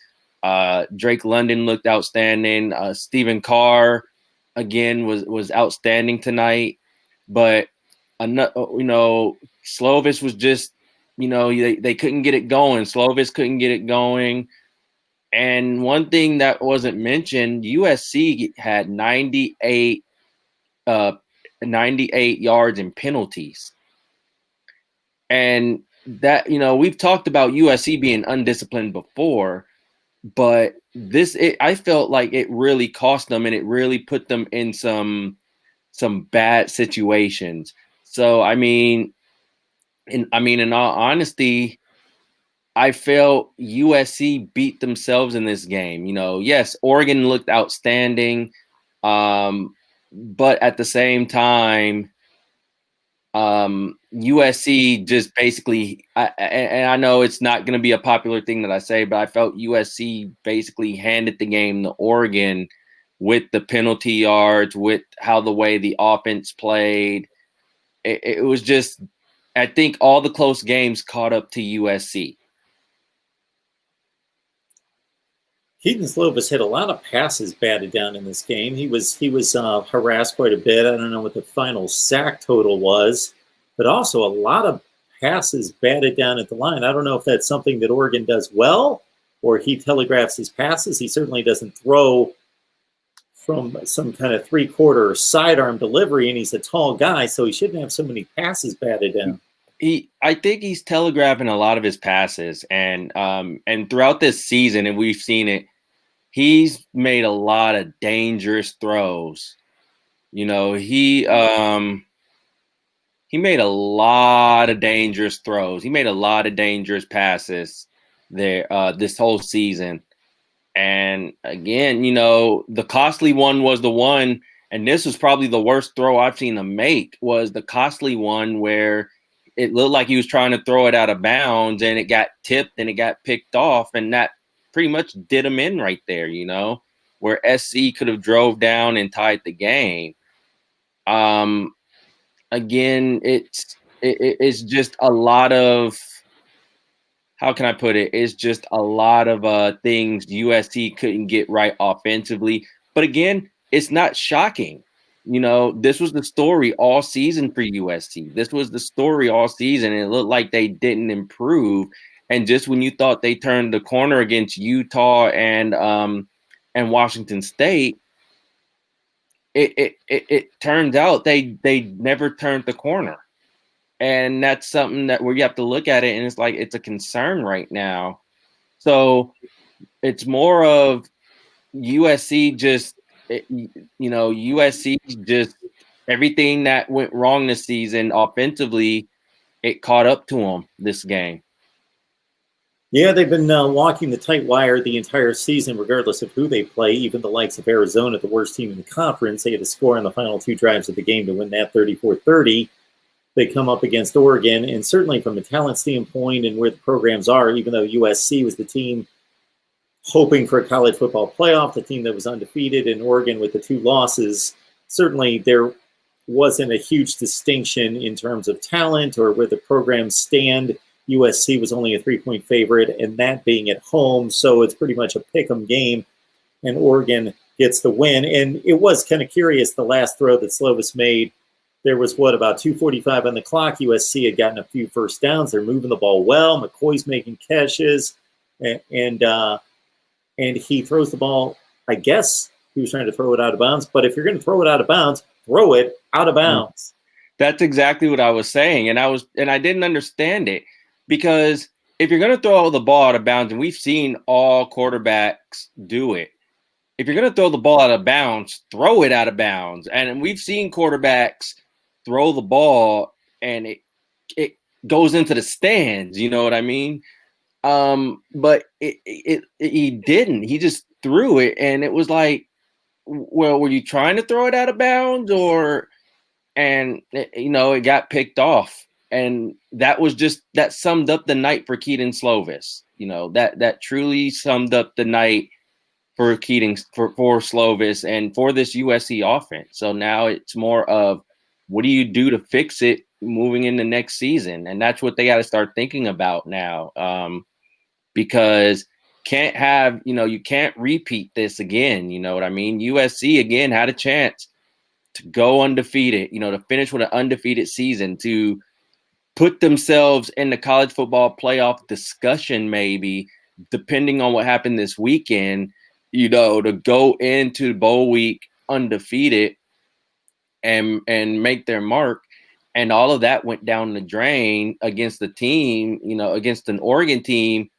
Drake London looked outstanding. Stephen Carr, again, was outstanding tonight. But, Slovis was just, they couldn't get it going. Slovis couldn't get it going. And one thing that wasn't mentioned, USC had 98 yards in penalties. And that, we've talked about USC being undisciplined before, but I felt like it really cost them, and it really put them in some bad situations. So, in all honesty, I felt USC beat themselves in this game. Yes, Oregon looked outstanding, but at the same time, USC just basically, and I know it's not going to be a popular thing that I say, but I felt USC basically handed the game to Oregon with the penalty yards, with the way the offense played. It was just, I think all the close games caught up to USC. Keaton Slovis had a lot of passes batted down in this game. He was harassed quite a bit. I don't know what the final sack total was, but also a lot of passes batted down at the line. I don't know if that's something that Oregon does well, or he telegraphs his passes. He certainly doesn't throw from some kind of three-quarter sidearm delivery, and he's a tall guy, so he shouldn't have so many passes batted down. I think he's telegraphing a lot of his passes, and throughout this season, and we've seen it, he's made a lot of dangerous throws. You know, he made a lot of dangerous throws. He made a lot of dangerous passes there this whole season. And again, you know, the costly one was the one, and this was probably the worst throw I've seen him make, was the costly one where it looked like he was trying to throw it out of bounds and it got tipped and it got picked off, and that pretty much did him in right there, you know, where SC could have drove down and tied the game. Again, it's just a lot of, how can I put it? It's just a lot of things USC couldn't get right offensively. But again, it's not shocking. You know, this was the story all season for USC. This was the story all season, and it looked like they didn't improve. And just when you thought they turned the corner against Utah and Washington State, it turns out they never turned the corner. And that's something that where you have to look at it, and it's like it's a concern right now. So it's more of USC just, you know, USC just everything that went wrong this season offensively, it caught up to them this game. Yeah, they've been walking the tight wire the entire season, regardless of who they play. Even the likes of Arizona, the worst team in the conference, they had to score on the final two drives of the game to win that 34-30. They come up against Oregon, and certainly from a talent standpoint and where the programs are, even though USC was the team hoping for a college football playoff, the team that was undefeated, and Oregon with the two losses, certainly there wasn't a huge distinction in terms of talent or where the programs stand. USC was only a 3-point favorite, and that being at home, so it's pretty much a pick-em game, and Oregon gets the win. And it was kind of curious, the last throw that Slovis made, there was, about 2:45 on the clock. USC had gotten a few first downs. They're moving the ball well. McCoy's making catches, and he throws the ball. I guess he was trying to throw it out of bounds, but if you're going to throw it out of bounds, throw it out of bounds. That's exactly what I was saying, and I didn't understand it, because if you're going to throw the ball out of bounds, and we've seen all quarterbacks do it, if you're going to throw the ball out of bounds, throw it out of bounds. And we've seen quarterbacks throw the ball and it goes into the stands, you know what I mean? But he didn't. He just threw it, and it was like, well, were you trying to throw it out of bounds, and it got picked off. And that summed up the night for Keaton Slovis. You know, that truly summed up the night for Keating, for Slovis, and for this USC offense. So now it's more of, what do you do to fix it moving into next season? And that's what they got to start thinking about now, because you can't repeat this again. You know what I mean? USC again had a chance to go undefeated, to finish with an undefeated season, to put themselves in the college football playoff discussion, maybe, depending on what happened this weekend, to go into bowl week undefeated and make their mark. And all of that went down the drain against the team, against an Oregon team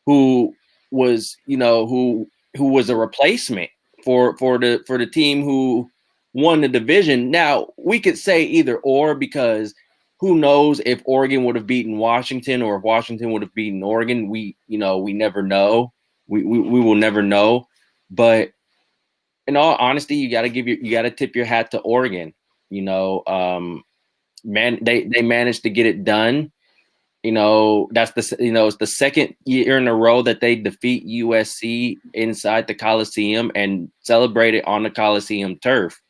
who was a replacement for the team who won the division. Now, we could say either or, because who knows if Oregon would have beaten Washington or if Washington would have beaten Oregon. We never know. We will never know. But in all honesty, you got to tip your hat to Oregon. They managed to get it done. That's it's the second year in a row that they defeat USC inside the Coliseum and celebrate it on the Coliseum turf.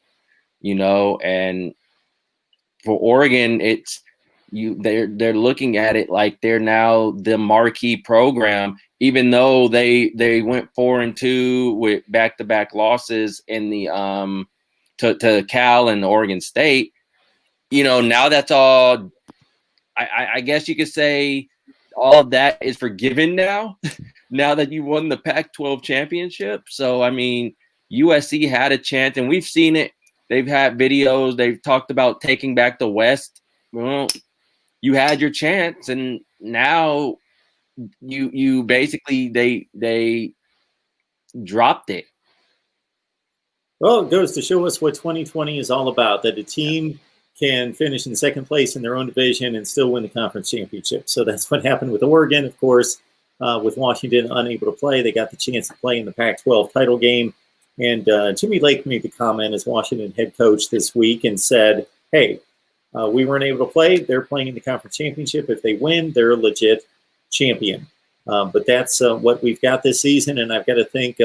And for Oregon, they're looking at it like they're now the marquee program, even though they went 4-2 with back-to-back losses in the to Cal and Oregon State. Now that's all. I guess you could say all of that is forgiven now. Now that you won the Pac-12 championship. So I mean, USC had a chance, and we've seen it. They've had videos. They've talked about taking back the West. Well, you had your chance, and now you basically they dropped it. Well, it goes to show us what 2020 is all about, that a team can finish in second place in their own division and still win the conference championship. So that's what happened with Oregon, of course. With Washington unable to play, they got the chance to play in the Pac-12 title game. And Jimmy Lake made the comment as Washington head coach this week and said, hey, we weren't able to play. They're playing in the conference championship. If they win, they're a legit champion. But that's what we've got this season. And I've got to think,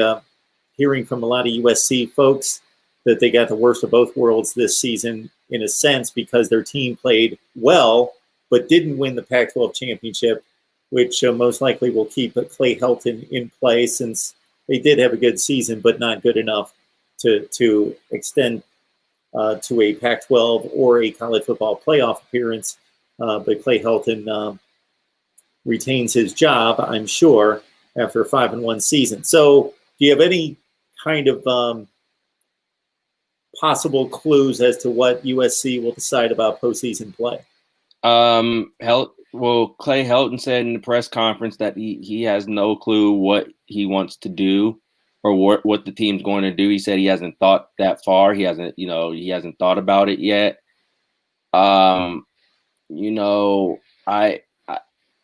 hearing from a lot of USC folks, that they got the worst of both worlds this season in a sense, because their team played well, but didn't win the Pac-12 championship, which most likely will keep Clay Helton in play, since they did have a good season, but not good enough to extend to a Pac-12 or a college football playoff appearance. But Clay Helton retains his job, I'm sure, after a 5-1 season. So do you have any kind of possible clues as to what USC will decide about postseason play? Clay Helton said in the press conference that he has no clue what he wants to do or what the team's going to do. He said he hasn't thought that far. He hasn't thought about it yet.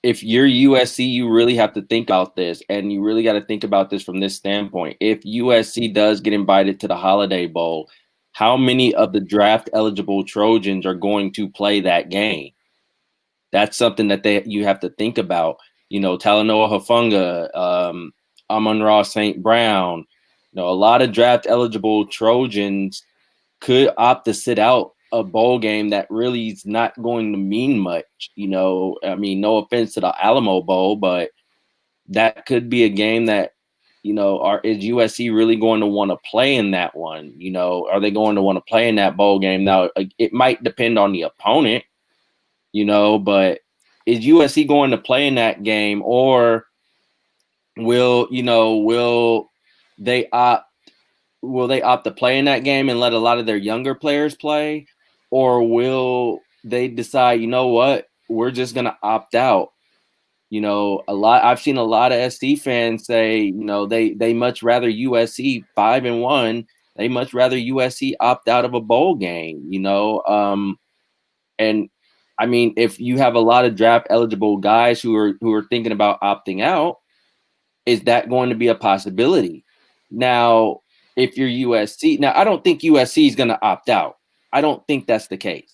If you're USC, you really have to think about this, and you really got to think about this from this standpoint. If USC does get invited to the Holiday Bowl, how many of the draft eligible Trojans are going to play that game? That's something that you have to think about. Talanoa Hufanga, Amon-Ra St. Brown, a lot of draft eligible Trojans could opt to sit out a bowl game that really is not going to mean much. No offense to the Alamo Bowl, but that could be a game that, is USC really going to want to play in that one? Are they going to want to play in that bowl game? Now, it might depend on the opponent, but is USC going to play in that game, or will they opt to play in that game and let a lot of their younger players play, or will they decide, we're just going to opt out? I've seen a lot of SC fans say, they much rather USC 5-1. They much rather USC opt out of a bowl game, and I mean, if you have a lot of draft eligible guys who are thinking about opting out, is that going to be a possibility? Now, if you're USC, I don't think USC is going to opt out. I don't think that's the case.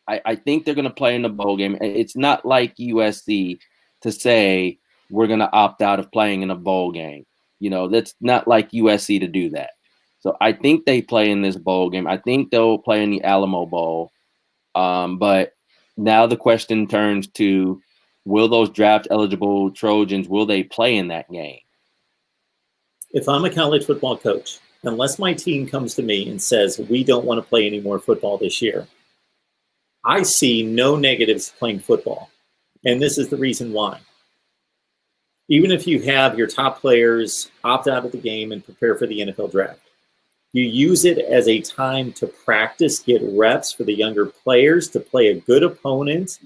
I think they're going to play in the bowl game. It's not like USC to say we're going to opt out of playing in a bowl game. That's not like USC to do that. So I think they play in this bowl game. I think they'll play in the Alamo Bowl. But now the question turns to, will those draft eligible Trojans, will they play in that game? If I'm a college football coach, unless my team comes to me and says, we don't want to play any more football this year, I see no negatives to playing football. And this is the reason why. Even if you have your top players opt out of the game and prepare for the NFL draft, you use it as a time to practice, get reps for the younger players, to play a good opponent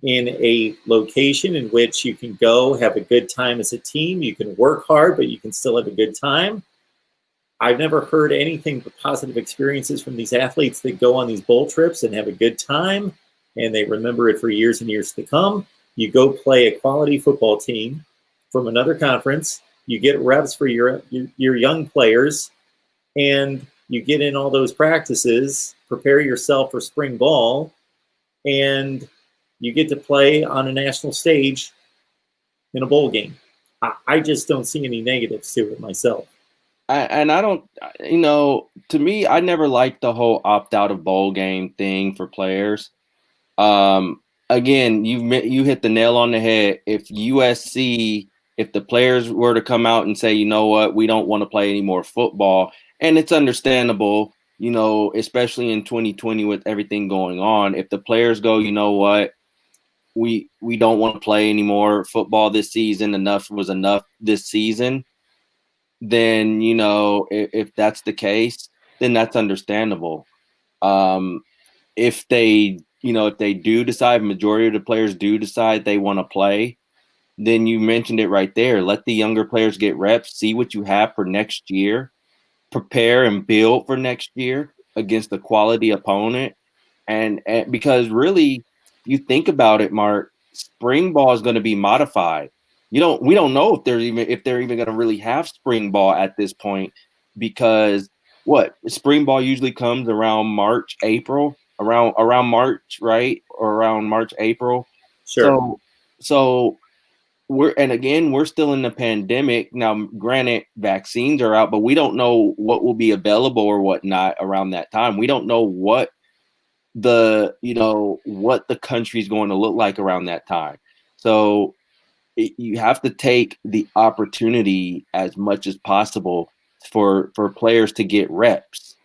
in a location in which you can go have a good time as a team. You can work hard, but you can still have a good time. I've never heard anything but positive experiences from these athletes that go on these bowl trips and have a good time, and they remember it for years and years to come. You go play a quality football team from another conference. You get reps for your young players, and you get in all those practices, prepare yourself for spring ball, and you get to play on a national stage in a bowl game. I just don't see any negatives to it myself. I don't, to me, I never liked the whole opt out of bowl game thing for players. again, you hit the nail on the head. If USC, if the players were to come out and say, you know what, we don't want to play any more football, and it's understandable, you know, especially in 2020 with everything going on. If the players go, you know what, we don't want to play any more football this season. Enough was enough this season. Then, you know, if that's the case, then that's understandable. If they, you know, if they do decide, majority of the players do decide they want to play, then you mentioned it right there. Let the younger players get reps, see what you have for next year, prepare and build for next year against a quality opponent. And because really, you think about it, Mark, spring ball is going to be modified. We don't know if they're even going to really have spring ball at this point, because spring ball usually comes around March, April, around March, right? Or around March, April. Sure. So we're still in the pandemic. Now, granted, vaccines are out, but we don't know what will be available or whatnot around that time. We don't know what the country is going to look like around that time. So you have to take the opportunity as much as possible for players to get reps,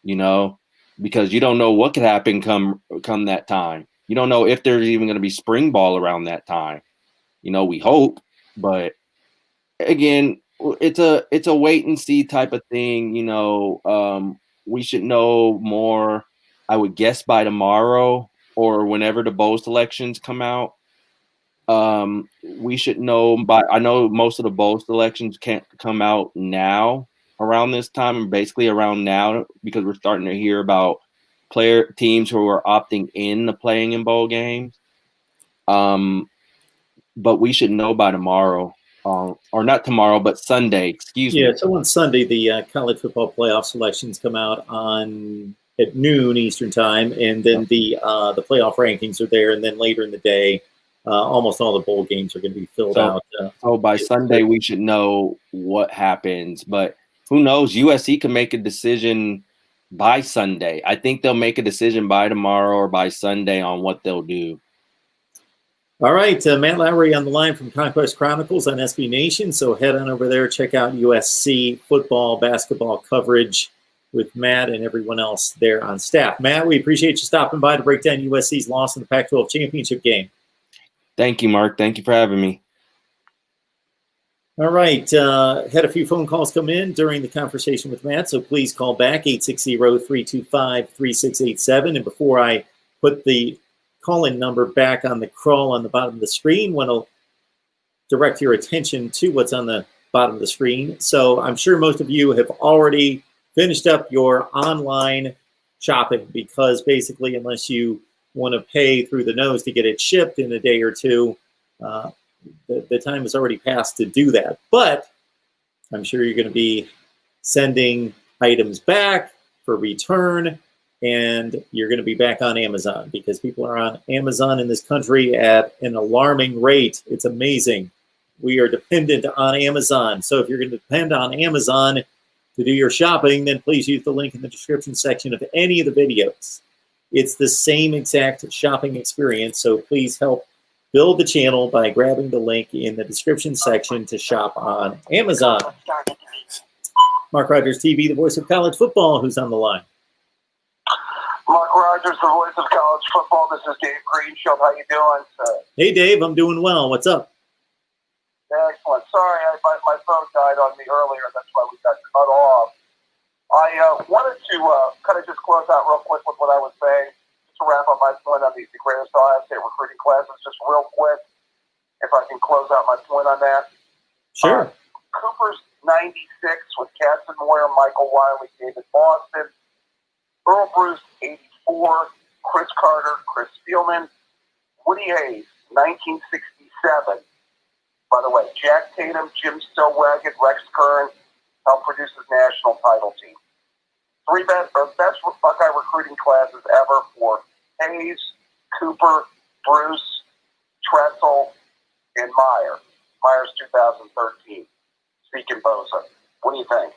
you know, because you don't know what could happen come that time. You don't know if there's even going to be spring ball around that time. You know, we hope, but again, it's a wait and see type of thing. You know, we should know more, I would guess, by tomorrow or whenever the bowl selections come out. We should know I know most of the bowl selections can't come out now around this time, and basically around now, because we're starting to hear about teams who are opting in to playing in bowl games. But we should know by tomorrow, or not tomorrow, but Sunday. Excuse me. Yeah, so on Sunday, the college football playoff selections come out at noon Eastern time, and then the playoff rankings are there, and then later in the day, almost all the bowl games are going to be filled out. So by Sunday, we should know what happens, but who knows? USC can make a decision by Sunday. I think they'll make a decision by tomorrow or by Sunday on what they'll do. All right, Matt Lowry on the line from Conquest Chronicles on SB Nation. So head on over there, check out USC football, basketball coverage with Matt and everyone else there on staff. Matt, we appreciate you stopping by to break down USC's loss in the Pac-12 championship game. Thank you, Mark. Thank you for having me. All right, had a few phone calls come in during the conversation with Matt, so please call back 860-325-3687. And before I put the call-in number back on the crawl on the bottom of the screen, want to direct your attention to what's on the bottom of the screen. So I'm sure most of you have already finished up your online shopping, because basically, unless you want to pay through the nose to get it shipped in a day or two, the time has already passed to do that. But I'm sure you're going to be sending items back for return, and you're going to be back on Amazon, because people are on Amazon in this country at an alarming rate. It's amazing. We are dependent on Amazon. So if you're going to depend on Amazon to do your shopping, then please use the link in the description section of any of the videos. It's the same exact shopping experience, so please help build the channel by grabbing the link in the description section to shop on Amazon. Mark Rogers TV, the voice of college football, who's on the line? Mark Rogers, the voice of college football. This is Dave Greenfield. How you doing, sir? Hey, Dave. I'm doing well. What's up? Excellent. Sorry, my phone died on me earlier. That's why we got cut off. I wanted to kind of just close out real quick with what I was saying, just to wrap up my point on the greatest Ohio State recruiting classes, just real quick, if I can close out my point on that. Sure. Cooper's 96 with Casson Moyer, Michael Wiley, David Boston. Earl Bruce, 84. Chris Carter, Chris Spielman. Woody Hayes, 1967. By the way, Jack Tatum, Jim Stillwagon, Rex Kern helped produce his national title team. Three best Buckeye recruiting classes ever for Hayes, Cooper, Bruce, Tressel, and Meyer. Meyer's 2013. Speaking Bosa. What do you think?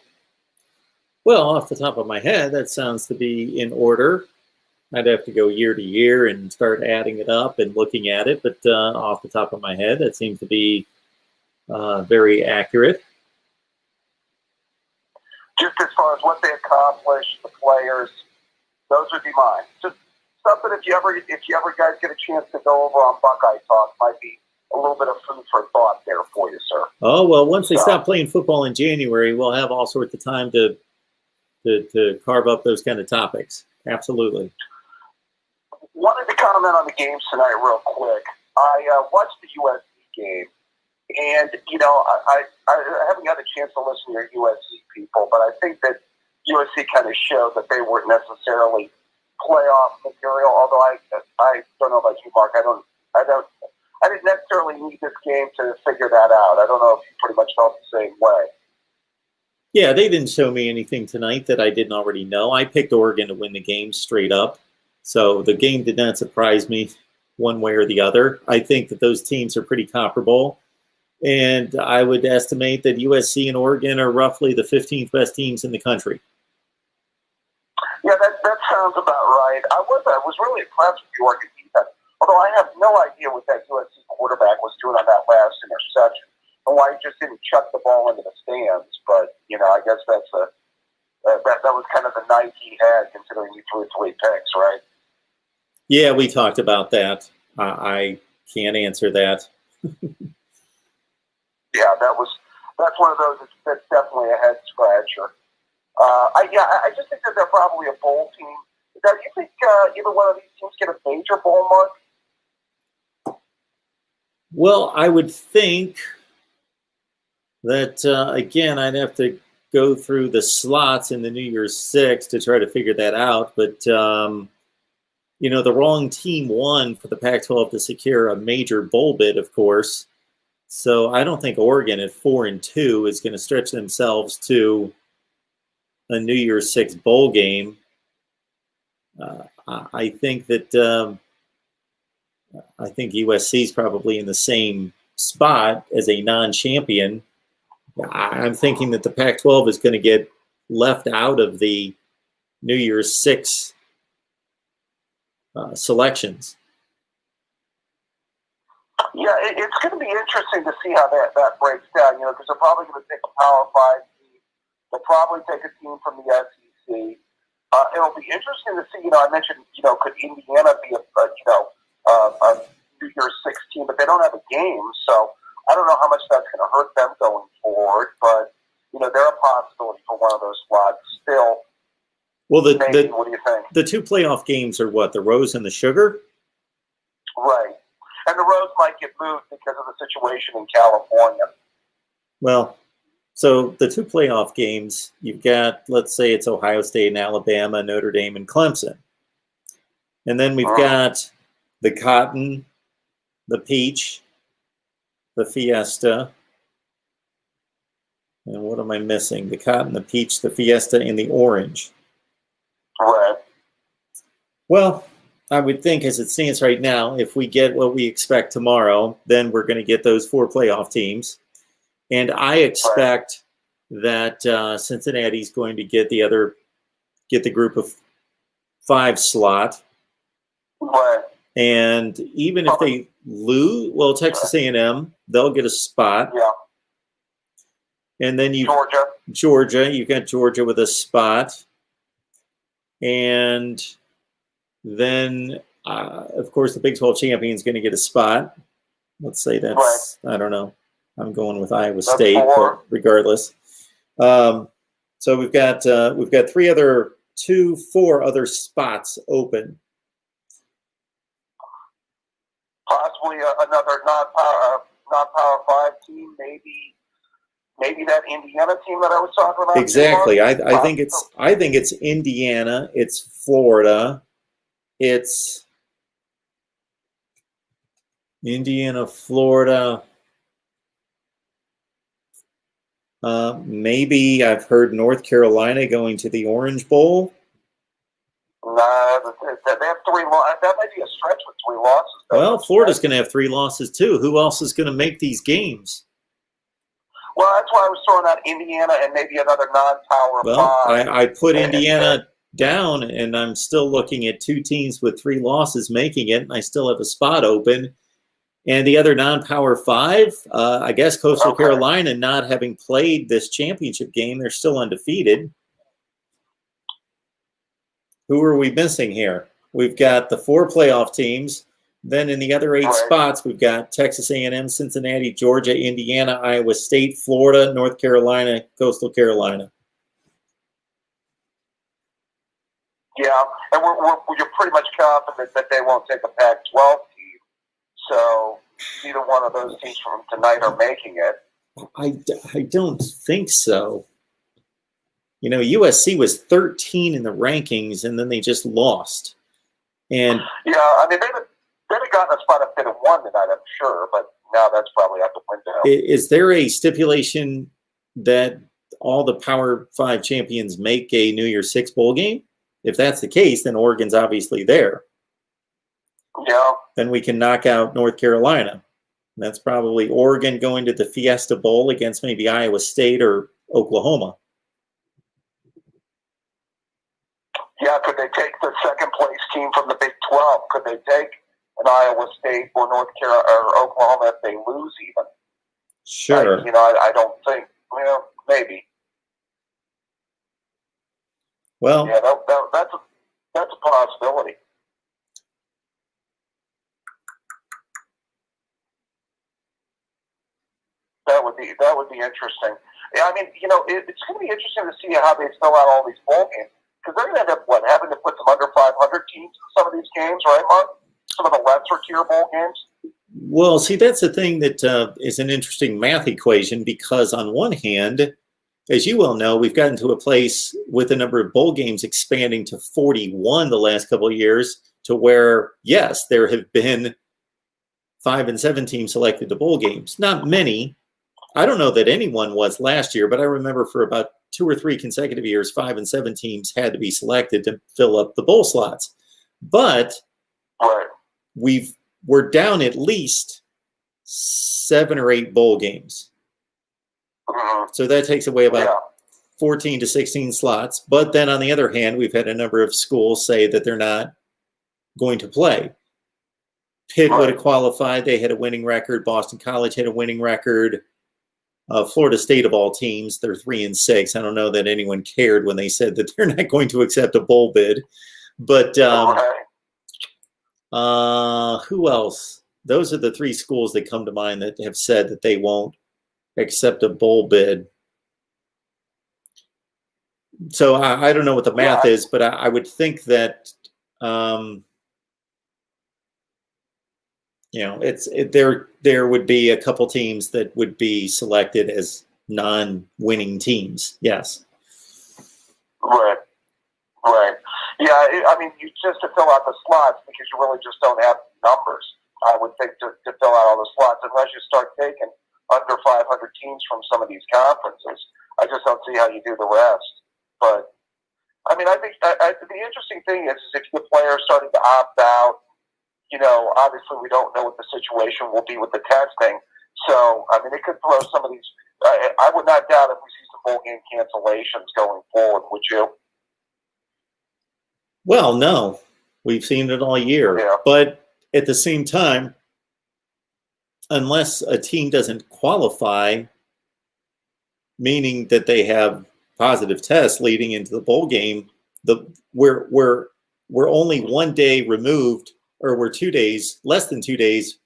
Well, off the top of my head, that sounds to be in order. I'd have to go year to year and start adding it up and looking at it. But off the top of my head, that seems to be very accurate. Just as far as what they accomplished, the players, those would be mine. Just something if you ever guys get a chance to go over on Buckeye Talk, might be a little bit of food for thought there for you, sir. Oh, well, once they stop playing football in January, we'll have all sorts of time to carve up those kind of topics. Absolutely. Wanted to comment on the games tonight real quick. I watched the USC game, and, I haven't got a chance to listen to your USC people, but I think that USC kind of showed that they weren't necessarily playoff material, although I don't know about you, Mark. I didn't necessarily need this game to figure that out. I don't know if you pretty much felt the same way. Yeah, they didn't show me anything tonight that I didn't already know. I picked Oregon to win the game straight up. So the game did not surprise me one way or the other. I think that those teams are pretty comparable. And I would estimate that USC and Oregon are roughly the 15th best teams in the country. Yeah, that sounds about right. I was really impressed with the Oregon defense, although I have no idea what that USC quarterback was doing on that last interception and why he just didn't chuck the ball into the stands. But, I guess that was kind of the night he had, considering he threw 3 picks, right? Yeah, we talked about that. I can't answer that. Yeah, that's one of those that's definitely a head scratcher. I just think that they're probably a bowl team. Now, do you think either one of these teams get a major bowl, Mark? Well, I would think that, again, I'd have to go through the slots in the New Year's Six to try to figure that out. But, the wrong team won for the Pac-12 to secure a major bowl bid, of course. So I don't think Oregon at 4-2 is going to stretch themselves to a New Year's Six bowl game. I think that I think USC is probably in the same spot as a non-champion. I'm thinking that the Pac-12 is going to get left out of the New Year's Six selections. Yeah, it's going to be interesting to see how that breaks down, because they're probably going to take a Power 5 team. They'll probably take a team from the SEC. It'll be interesting to see, I mentioned, could Indiana be a New Year's Six team, but they don't have a game, so I don't know how much that's going to hurt them going forward, but, they're a possibility for one of those slots still. Well, what do you think? The 2 playoff games are what, the Rose and the Sugar? Right. And the Rose might get moved because of the situation in California. Well, so the 2 playoff games, you've got, let's say it's Ohio State and Alabama, Notre Dame and Clemson. And then we've got the Cotton, the Peach, the Fiesta. And what am I missing? The Cotton, the Peach, the Fiesta, and the Orange. Right. Well, I would think as it stands right now, if we get what we expect tomorrow, then we're going to get those 4 playoff teams. And I expect that Cincinnati's going to get the group of 5 slot. Right. And even if they lose, well, Texas A&M, they'll get a spot. Yeah. And then you've got Georgia with a spot. And then, of course, the Big 12 champion is going to get a spot. Let's say that's, I don't know. I'm going with Iowa State, but regardless. So we've got 4 other spots open. Possibly another non-power 5 team, maybe that Indiana team that I was talking about. Exactly. I think it's Indiana. It's Florida. It's Indiana, Florida. Maybe I've heard North Carolina going to the Orange Bowl. They have 3 losses. That might be a stretch with 3 losses. Well, Florida's going to have 3 losses too. Who else is going to make these games? Well, that's why I was throwing out Indiana and maybe another non-power 5. Well, I put Indiana down, and I'm still looking at 2 teams with 3 losses making it, and I still have a spot open. And the other non-power 5, I guess Coastal Carolina, not having played this championship game, they're still undefeated. Who are we missing here? We've got the 4 playoff teams. Then in the other 8 spots, we've got Texas A&M, Cincinnati, Georgia, Indiana, Iowa State, Florida, North Carolina, Coastal Carolina. Yeah, and you're pretty much confident that they won't take a Pac-12 team. So neither one of those teams from tonight are making it. I don't think so. You know, USC was 13 in the rankings, and then they just lost. And yeah, I mean, they'd have gotten a spot if they'd have won tonight, I'm sure, but now that's probably out the window. Is there a stipulation that all the Power 5 champions make a New Year's Six bowl game? If that's the case, then Oregon's obviously there. Yeah. Then we can knock out North Carolina. That's probably Oregon going to the Fiesta Bowl against maybe Iowa State or Oklahoma. Yeah, could they take the second place team from the Big 12? Could they take an Iowa State or North Carolina or Oklahoma if they lose even? Sure. I don't think. Well, maybe. Well, yeah, that's a possibility. That would be interesting. Yeah, I mean, it's going to be interesting to see how they fill out all these bowl games, because they're going to end up having to put some under 500 teams in some of these games, right, Mark? Some of the lesser tier bowl games. Well, see, that's the thing that is an interesting math equation, because on one hand, as you well know, we've gotten to a place with the number of bowl games expanding to 41 the last couple of years, to where, yes, there have been 5 and 7 teams selected to bowl games. Not many. I don't know that anyone was last year, but I remember for about 2 or 3 consecutive years, 5 and 7 teams had to be selected to fill up the bowl slots. But we're down at least 7 or 8 bowl games. So that takes away about 14 to 16 slots. But then on the other hand, we've had a number of schools say that they're not going to play. Pitt would have qualified. They had a winning record. Boston College had a winning record. Florida State, of all teams, they're 3-6. I don't know that anyone cared when they said that they're not going to accept a bowl bid. But who else? Those are the 3 schools that come to mind that have said that they won't accept a bowl bid. So I don't know what the math is, but I would think that there would be a couple teams that would be selected as non-winning teams. Yes. Right. Yeah, I mean, you just to fill out the slots, because you really just don't have numbers, I would think, to fill out all the slots, unless you start taking under 500 teams from some of these conferences. I just don't see how you do the rest. But, I mean, I think the interesting thing is if the players starting to opt out, obviously we don't know what the situation will be with the testing. So, I mean, it could throw some of these. I would not doubt if we see some bowl game cancellations going forward, would you? Well, no. We've seen it all year. Yeah. But at the same time, unless a team doesn't qualify, meaning that they have positive tests leading into the bowl game, we're only 1 day removed, or we're 2 days, less than 2 days,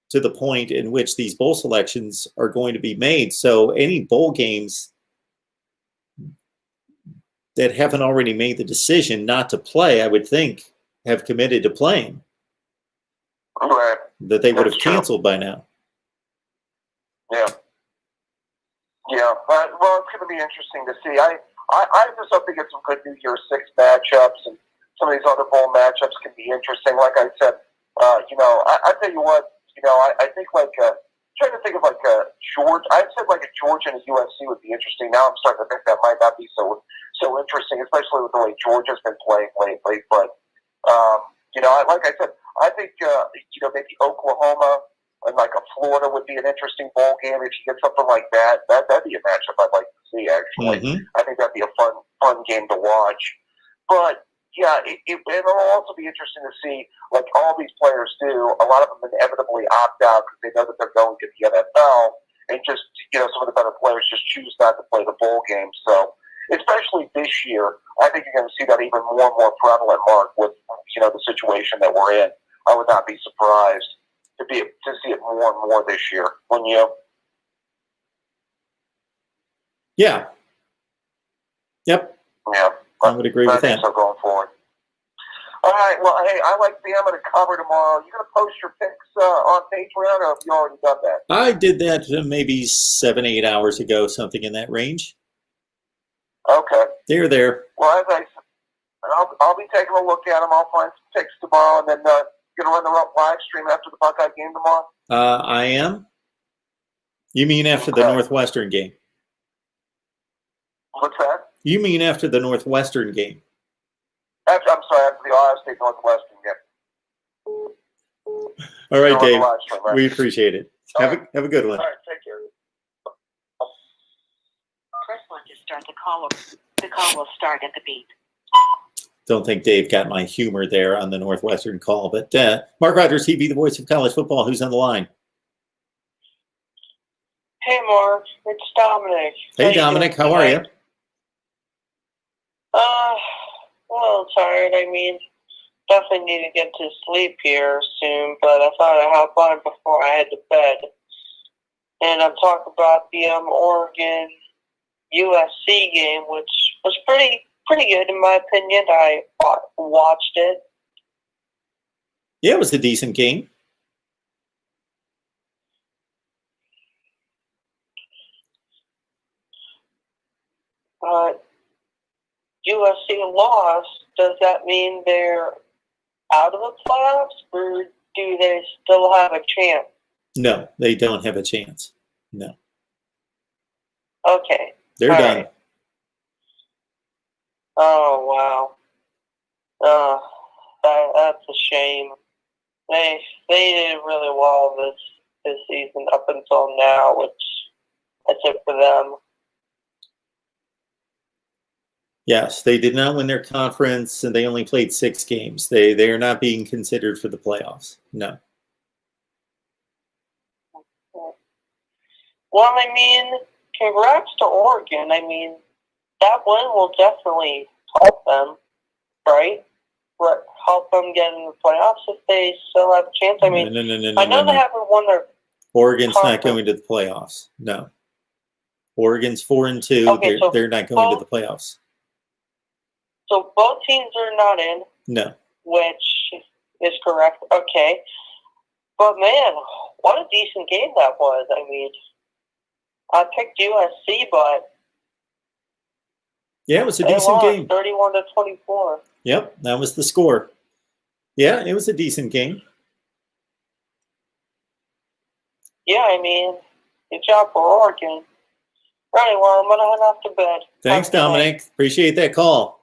to the point in which these bowl selections are going to be made. So any bowl games that haven't already made the decision not to play, I would think, have committed to playing. Right. That they would have canceled by now. Yeah. But, well, it's going to be interesting to see. I just hope they get some good New Year's Six matchups, and some of these other bowl matchups can be interesting. Like I said, I tell you what, I think trying to think of Georgia. I said a Georgia and a USC would be interesting. Now I'm starting to think that might not be so interesting, especially with the way Georgia's been playing lately. But like I said, I think maybe Oklahoma and a Florida would be an interesting bowl game if you get something like that. That'd be a matchup I'd like to see. Actually, I think that'd be a fun game to watch. But yeah, it'll also be interesting to see, like all these players do. A lot of them inevitably opt out because they know that they're going to the NFL, and just some of the better players just choose not to play the bowl game. So, especially this year, I think you're going to see that even more and more prevalent, Mark, with the situation that we're in. I would not be surprised to see it more and more this year. Wouldn't you? Yeah. Yep. Yeah. I would agree with that. So going forward. All right. Well, hey, I like the I'm going to cover tomorrow. You going to post your picks on Patreon, or have you already done that? I did that maybe 7-8 hours ago, something in that range. Okay. They're there. Well, as I said, I'll be taking a look at them. I'll find some picks tomorrow, and then going to run the live stream after the Buckeye game tomorrow. I am. You mean after the Northwestern game? What's that? You mean after the Northwestern game? I'm sorry, after the Ohio State Northwestern game. All right, Dave. Live stream, right? We appreciate it. Have a good one. All right, take care. Press 1 to start the call. The call will start at the beep. Don't think Dave got my humor there on the Northwestern call, but MarkRogersTV, the voice of college football. Who's on the line? Hey, Mark. It's Dominic. Hey, Dominic. How are you? Well, tired. I mean, definitely need to get to sleep here soon, but I thought I'd hop on before I head to bed. And I'm talking about the Oregon USC game, which was pretty good in my opinion. I watched it. Yeah, it was a decent game. USC lost. Does that mean they're out of the playoffs, or do they still have a chance? No, they don't have a chance. No. Okay. They're done. Right. Oh, wow. That's a shame. They did really well this season up until now, which that's it for them. Yes, they did not win their conference, and they only played 6 games. They are not being considered for the playoffs. No. Well, I mean, congrats to Oregon. I mean, that win will definitely help them, right? Help them get in the playoffs if they still have a chance. I mean, No, I know they haven't won their Oregon's conference. not going to the playoffs. No. Oregon's 4-2. Okay, they're not going to the playoffs. So both teams are not in. No. Which is correct. Okay. But, man, what a decent game that was. I mean, I picked USC, but yeah, it was a they decent lost game. 31-24. Yep, that was the score. Yeah, it was a decent game. Yeah, I mean, good job for Oregon. Right, well, I'm going to head off to bed. Thanks, Dominic. Appreciate that call.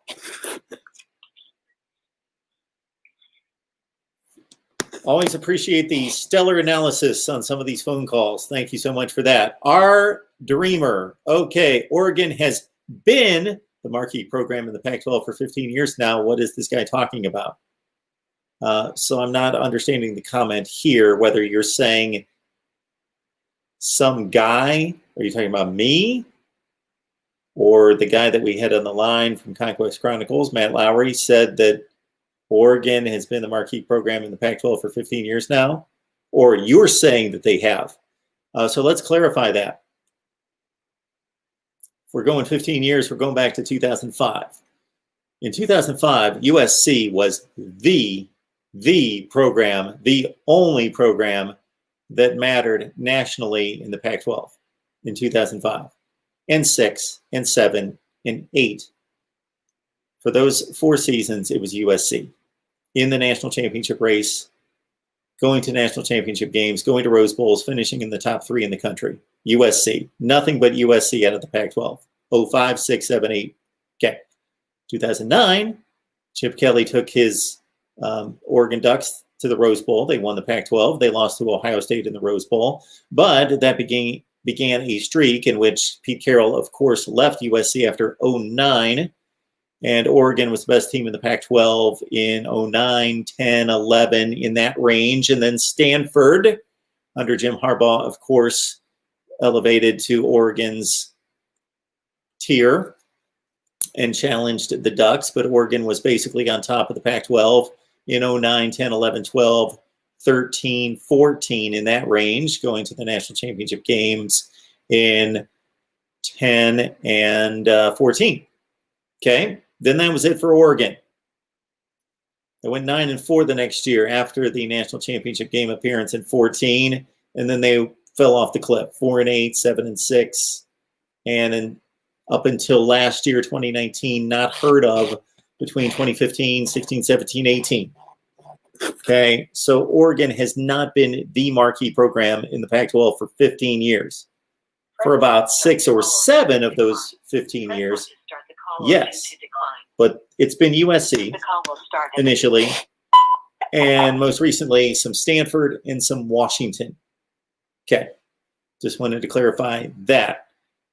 Always appreciate the stellar analysis on some of these phone calls. Thank you so much for that. Our Dreamer. Okay, Oregon has been the marquee program in the Pac-12 for 15 years now. What is this guy talking about? So I'm not understanding the comment here, whether you're saying some guy, are you talking about me? Or the guy that we had on the line from Conquest Chronicles, Matt Lowry, said that Oregon has been the marquee program in the Pac-12 for 15 years now? Or you're saying that they have? So let's clarify that. If we're going 15 years, we're going back to 2005. In 2005, USC was the program, the only program that mattered nationally in the Pac-12 in 2005. And 6, and 7, and 8. For those 4 seasons, it was USC in the national championship race, going to national championship games, going to Rose Bowls, finishing in the top 3 in the country. USC. Nothing but USC out of the Pac-12. 05, 6, 7, 8. Okay. 2009, Chip Kelly took his Oregon Ducks to the Rose Bowl. They won the Pac-12. They lost to Ohio State in the Rose Bowl. But that began a streak in which Pete Carroll, of course, left USC after 09 And Oregon was the best team in the Pac-12 in 09, 10, 11, in that range. And then Stanford, under Jim Harbaugh, of course, elevated to Oregon's tier and challenged the Ducks. But Oregon was basically on top of the Pac-12 in 09, 10, 11, 12, 13, 14, in that range, going to the national championship games in 10 and 14. Okay, then that was it for Oregon. They went 9-4 the next year after the national championship game appearance in 14, and then they fell off the cliff. 4-8, 7-6, and up until last year, 2019, not heard of between 2015, 16, 17, 18. Okay, so Oregon has not been the marquee program in the Pac-12 for 15 years. For about 6 or 7 of those 15 years, yes. But it's been USC initially, and most recently some Stanford and some Washington. Okay, just wanted to clarify that.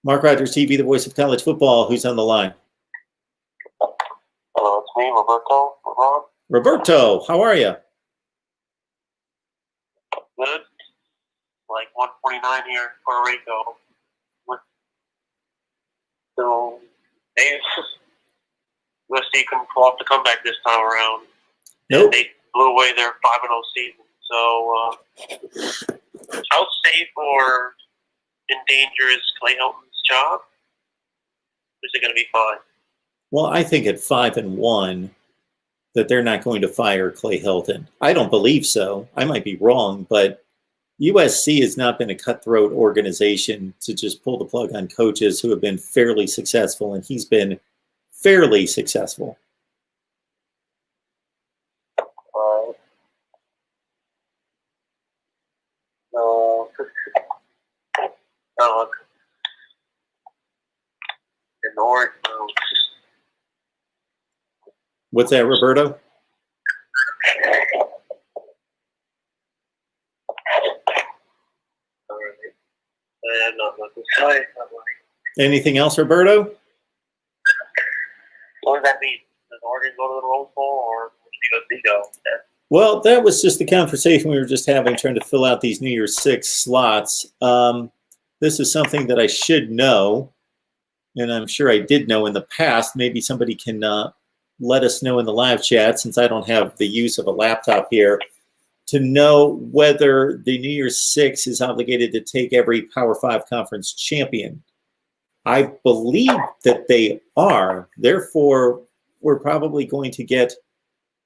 MarkRogersTV, the voice of college football, who's on the line? Hello, it's me, Roberto. Roberto, how are you? Good. Like 149 here in Puerto Rico. So, USC couldn't pull off the comeback this time around. Nope. They blew away their 5-0 season. So, how safe or in danger is Clay Helton's job? Is it going to be fine? Well, I think at 5-1 that they're not going to fire Clay Helton. I don't believe so. I might be wrong, but USC has not been a cutthroat organization to just pull the plug on coaches who have been fairly successful, and he's been fairly successful. No. No. In Oregon. What's that, Roberto? Anything else, Roberto? What does that mean? Does Oregon go to the Rose Bowl, or does USC go? Well, that was just the conversation we were just having, trying to fill out these New Year's 6 slots. This is something that I should know, and I'm sure I did know in the past. Maybe somebody can let us know in the live chat, since I don't have the use of a laptop here, to know whether the New Year's 6 is obligated to take every Power 5 conference champion. I believe that they are. Therefore, we're probably going to get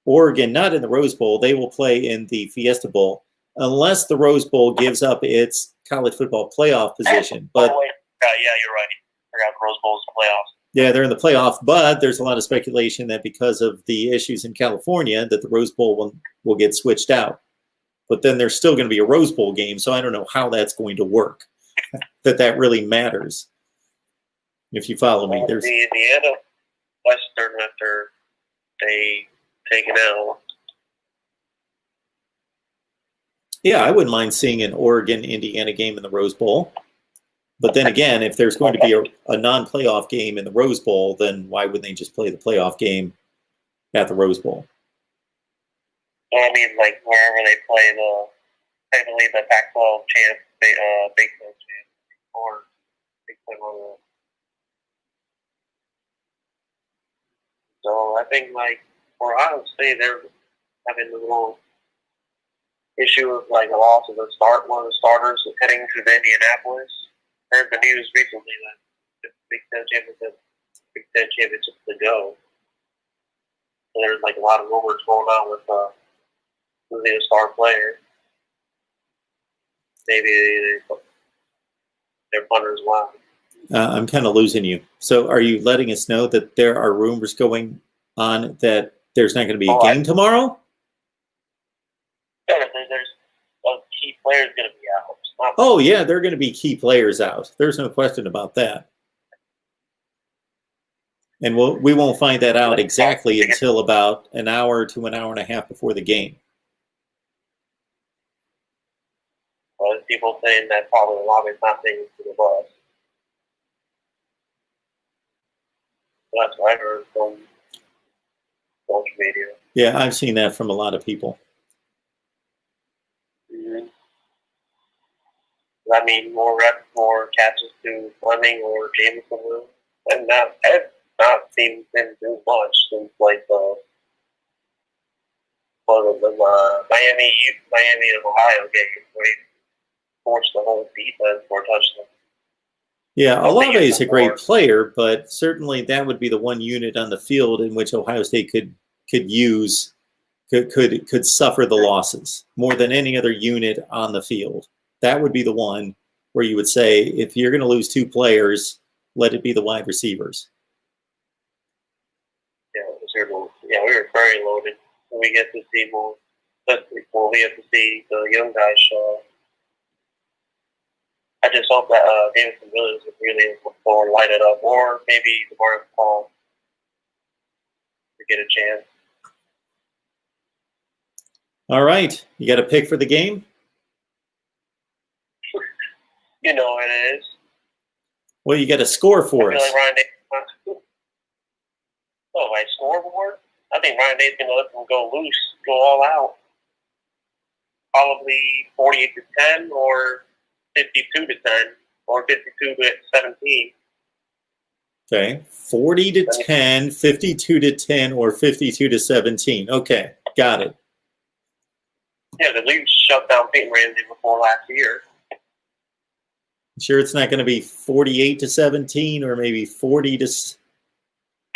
Oregon not in the Rose Bowl. They will play in the Fiesta Bowl, unless the Rose Bowl gives up its college football playoff position. But yeah, you're right. I forgot the Rose Bowl's playoffs. Yeah, they're in the playoff, but there's a lot of speculation that because of the issues in California, that the Rose Bowl will get switched out. But then there's still going to be a Rose Bowl game, so I don't know how that's going to work. that really matters. If you follow me, there's the Indiana Western after they take an L. Yeah, I wouldn't mind seeing an Oregon-Indiana game in the Rose Bowl. But then again, if there's going to be a non-playoff game in the Rose Bowl, then why wouldn't they just play the playoff game at the Rose Bowl? I mean, like wherever they play I believe the Pac-12 champ, Big 12 champ, or Big 10 or so I think like for Ohio State, they're having a little issue with like a loss of one of the starters heading to Indianapolis. Heard the news recently that the Big Ten championship to go. So there's like a lot of rumors going on with losing a star player. Maybe they're punters. Wow. I'm kind of losing you. So are you letting us know that there are rumors going on that there's not going to be a game tomorrow? Yeah, there's a key players going to be out. Oh, yeah, they're going to be key players out. There's no question about that. And we won't find that out exactly until about an hour to an hour and a half before the game. Well, there's people saying that probably Lobby's not taking to the bus. That's what I heard from social media. Yeah, I've seen that from a lot of people. Mm-hmm. I mean, more reps, more catches to Fleming or Jameson. And I've not seen him do much since like the Miami and Ohio game where he forced the whole defense for a touchdown. Yeah, Olave is a great player, but certainly that would be the one unit on the field in which Ohio State could suffer the losses more than any other unit on the field. That would be the one where you would say, if you're going to lose 2 players, let it be the wide receivers. Yeah, we were very loaded. We get to see more. We get to see the young guys show. I just hope that Davidson Williams would really light it up, or maybe the Paul to get a chance. All right, you got a pick for the game? You know what it is. Well, you got a score for us. Like Ryan Day. Oh, my scoreboard? I think Ryan Day's going to let them go loose, go all out. Probably 48-10 or 52-10 or 52-17. Okay, 40-10, 52-10, or 52-17. Okay, got it. Yeah, the Leafs shut down Peyton Ramsey before last year. Sure, it's not going to be 48-17 or maybe 40 to.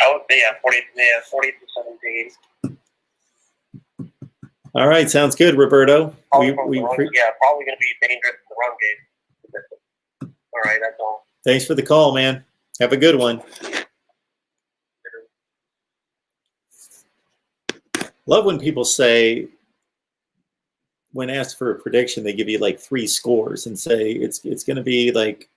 I would say 40-17. All right, sounds good, Roberto. Probably going to be dangerous in the run game. All right, that's all. Thanks for the call, man. Have a good one. Love when people say, when asked for a prediction, they give you like 3 scores and say it's going to be like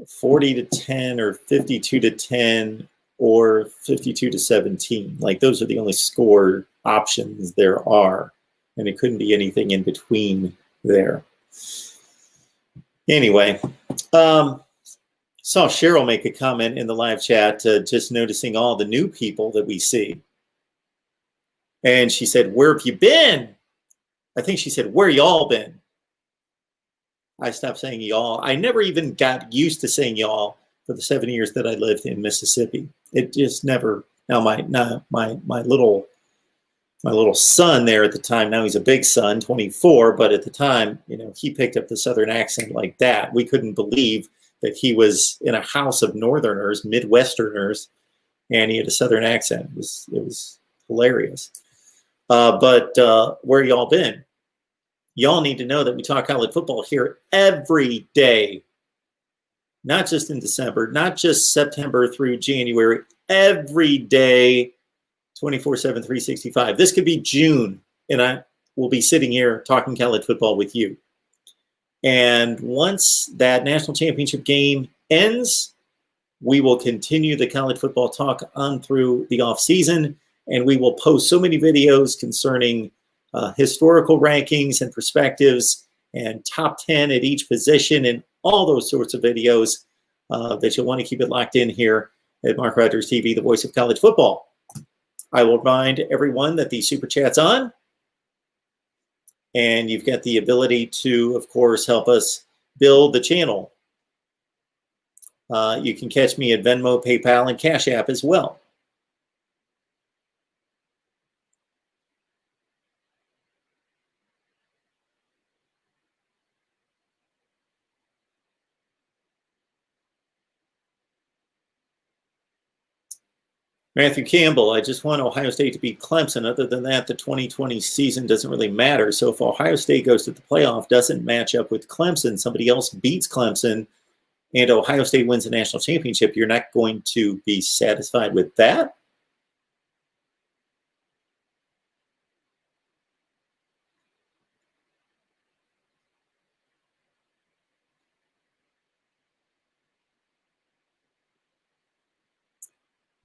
40-10 or 52-10 or 52-17. Like those are the only score options there are, and it couldn't be anything in between there. Anyway, saw Cheryl make a comment in the live chat, just noticing all the new people that we see. And she said, "Where have you been?" I think she said, "Where y'all been?" I stopped saying y'all. I never even got used to saying y'all for the 7 years that I lived in Mississippi. It just never. Now my little son there at the time. Now he's a big son, 24. But at the time, he picked up the Southern accent like that. We couldn't believe that he was in a house of Northerners, Midwesterners, and he had a Southern accent. It was hilarious. But where y'all been? Y'all need to know that we talk college football here every day, not just in December, not just September through January, every day, 24/7, 365. This could be June, and I will be sitting here talking college football with you. And once that national championship game ends, we will continue the college football talk on through the off season, and we will post so many videos concerning historical rankings and perspectives and top 10 at each position and all those sorts of videos that you'll want to keep it locked in here at Mark Rogers TV, the voice of college football. I will remind everyone that the Super Chat's on, and you've got the ability to, of course, help us build the channel. You can catch me at Venmo, PayPal, and Cash App as well. Matthew Campbell, I just want Ohio State to beat Clemson. Other than that, the 2020 season doesn't really matter. So if Ohio State goes to the playoff, doesn't match up with Clemson, somebody else beats Clemson, and Ohio State wins the national championship, you're not going to be satisfied with that?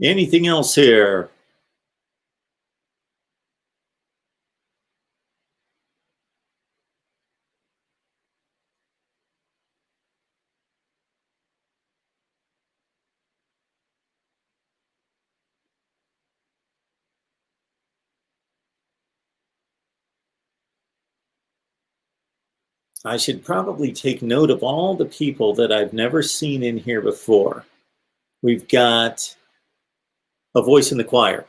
Anything else here? I should probably take note of all the people that I've never seen in here before. We've got a voice in the choir.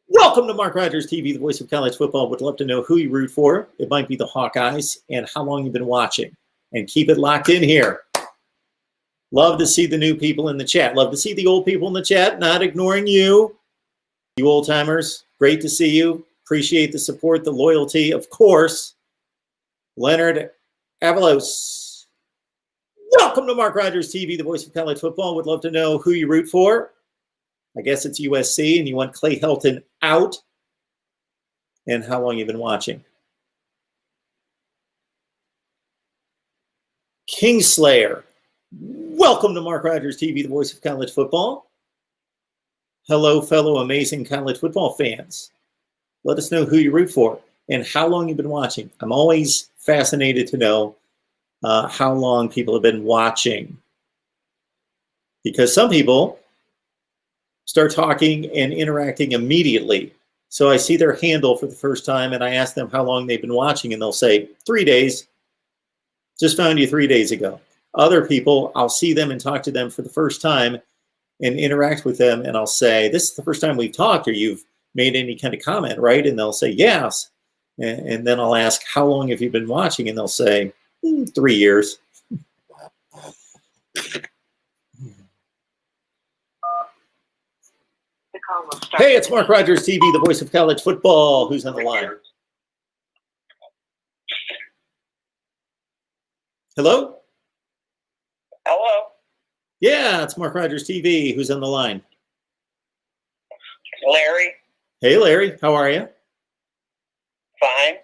Welcome to Mark Rogers TV, the voice of college football. Would love to know who you root for. It might be the Hawkeyes and how long you've been watching. And keep it locked in here. Love to see the new people in the chat. Love to see the old people in the chat. Not ignoring you. You old timers, great to see you. Appreciate the support, the loyalty, of course. Leonard Avalos. Welcome to Mark Rogers TV, the voice of college football. Would love to know who you root for. I guess it's USC, and you want Clay Helton out. And how long you've been watching. Kingslayer. Welcome to Mark Rogers TV, the voice of college football. Hello, fellow amazing college football fans. Let us know who you root for and how long you've been watching. I'm always fascinated to know how long people have been watching. Because some people start talking and interacting immediately. So I see their handle for the first time and I ask them how long they've been watching and they'll say, 3 days. Just found you 3 days ago. Other people, I'll see them and talk to them for the first time and interact with them. And I'll say, this is the first time we've talked or you've made any kind of comment, right? And they'll say, yes. And then I'll ask, how long have you been watching? And they'll say, 3 years. Hey, it's Mark Rogers TV, the voice of college football. Who's on the line? Hello? Hello. Yeah, it's Mark Rogers TV. Who's on the line? Larry. Hey, Larry. How are you? Fine.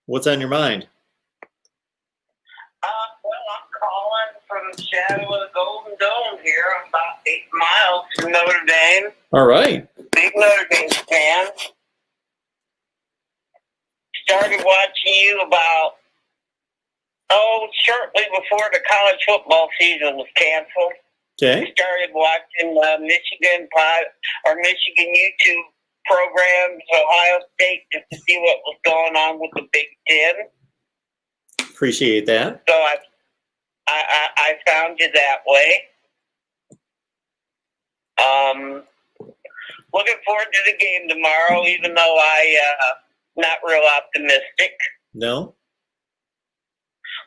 What's on your mind? Well, I'm calling from the shadow of the Golden Dome here. I'm about 8 miles from Notre Dame. All right. Big Notre Dame fan. Started watching you about, shortly before the college football season was canceled. Okay. Started watching Michigan YouTube programs, Ohio State, just to see what was going on with the Big Ten. Appreciate that. So I found you that way. Looking forward to the game tomorrow, even though not real optimistic. No?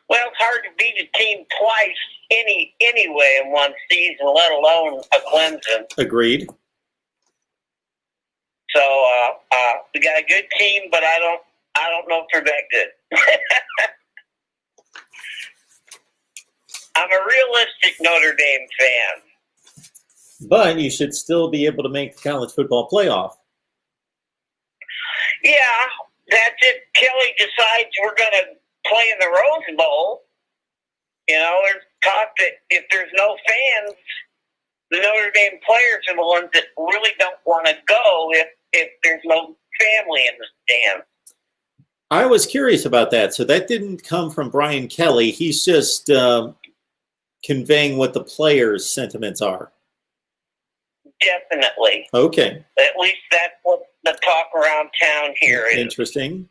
Well, it's hard to beat a team twice anyway in one season, let alone a Clemson. Agreed. So we got a good team, but I don't know if they're that good. I'm a realistic Notre Dame fan. But you should still be able to make the college football playoff. Yeah, that's if Kelly decides we're going to play in the Rose Bowl. You know, there's talk that if there's no fans, the Notre Dame players are the ones that really don't want to go if there's no family in the stand. I was curious about that. So that didn't come from Brian Kelly. He's just conveying what the players' sentiments are. Definitely. Okay. At least that's what the talk around town here is. Interesting.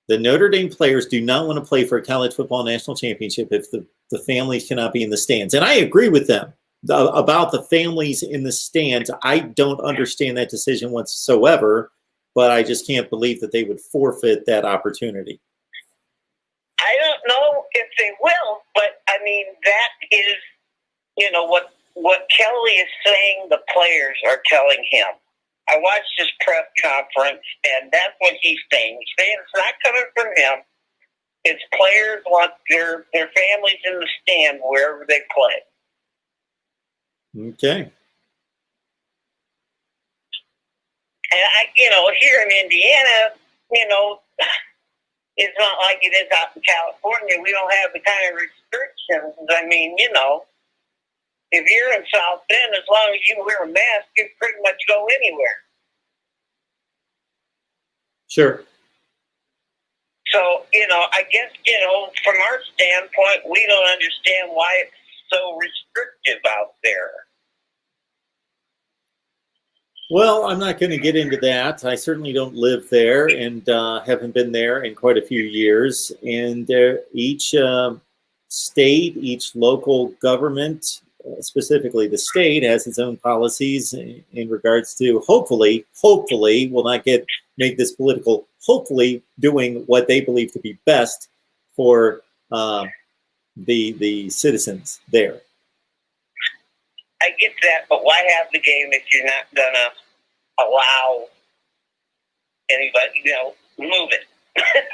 The Notre Dame players do not want to play for a college football national championship if the families cannot be in the stands. And I agree with them about the families in the stands. I don't understand that decision whatsoever, but I just can't believe that they would forfeit that opportunity. I don't know if they will, but I mean, that is, what Kelly is saying the players are telling him. I watched his press conference, and that's what he's saying. He's saying it's not coming from him. It's players want their families in the stand wherever they play. Okay. And here in Indiana, it's not like it is out in California. We don't have the kind of restrictions. I mean, if you're in South Bend, as long as you wear a mask, you pretty much go anywhere. Sure. So, I guess, from our standpoint, we don't understand why it's so restrictive out there. Well, I'm not going to get into that. I certainly don't live there and haven't been there in quite a few years. And each state, each local government, specifically the state, has its own policies in regards to hopefully will not make this political. Hopefully, doing what they believe to be best for the citizens there. I get that, but why have the game if you're not gonna allow anybody? Move it.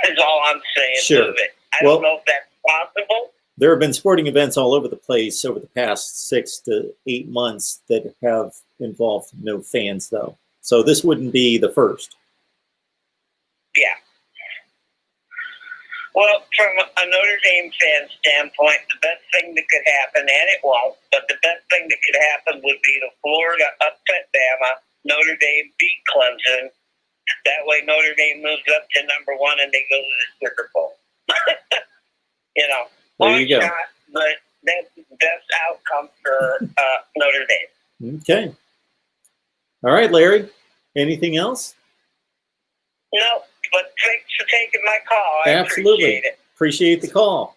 Is all I'm saying. Sure. Move it. I don't know if that's possible. There have been sporting events all over the place over the past 6 to 8 months that have involved no fans, though. So this wouldn't be the first. Yeah. Well, from a Notre Dame fan standpoint, the best thing that could happen, and it won't, but the best thing that could happen would be the Florida upset Bama, Notre Dame beat Clemson. That way Notre Dame moves up to number 1 and they go to the Super Bowl. There you go. Shot, but that's the best outcome for Notre Dame. Okay. All right, Larry. Anything else? No, but thanks for taking my call. I Absolutely. appreciate it. Appreciate the call.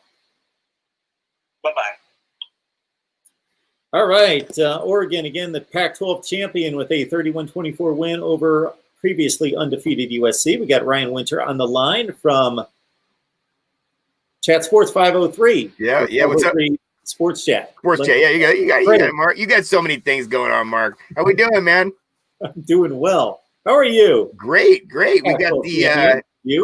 Bye-bye. All right. Oregon, again, the Pac-12 champion with a 31-24 win over previously undefeated USC. We got Ryan Winter on the line from Chat Sports 503. Yeah. What's up? Sports Chat. Sports Chat. Yeah, you got it, Mark. You got so many things going on, Mark. How we doing, man? I'm doing well. How are you? Great. We got the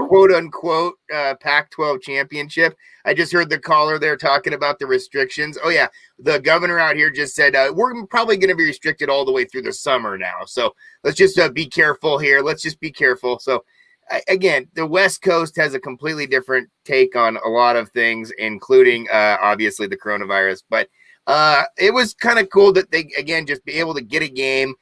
quote unquote Pac-12 championship. I just heard the caller there talking about the restrictions. Oh yeah, the governor out here just said we're probably going to be restricted all the way through the summer now. So let's just be careful here. Let's just be careful. So again, the West Coast has a completely different take on a lot of things, including obviously the coronavirus. But it was kind of cool that they, again, just be able to get a game.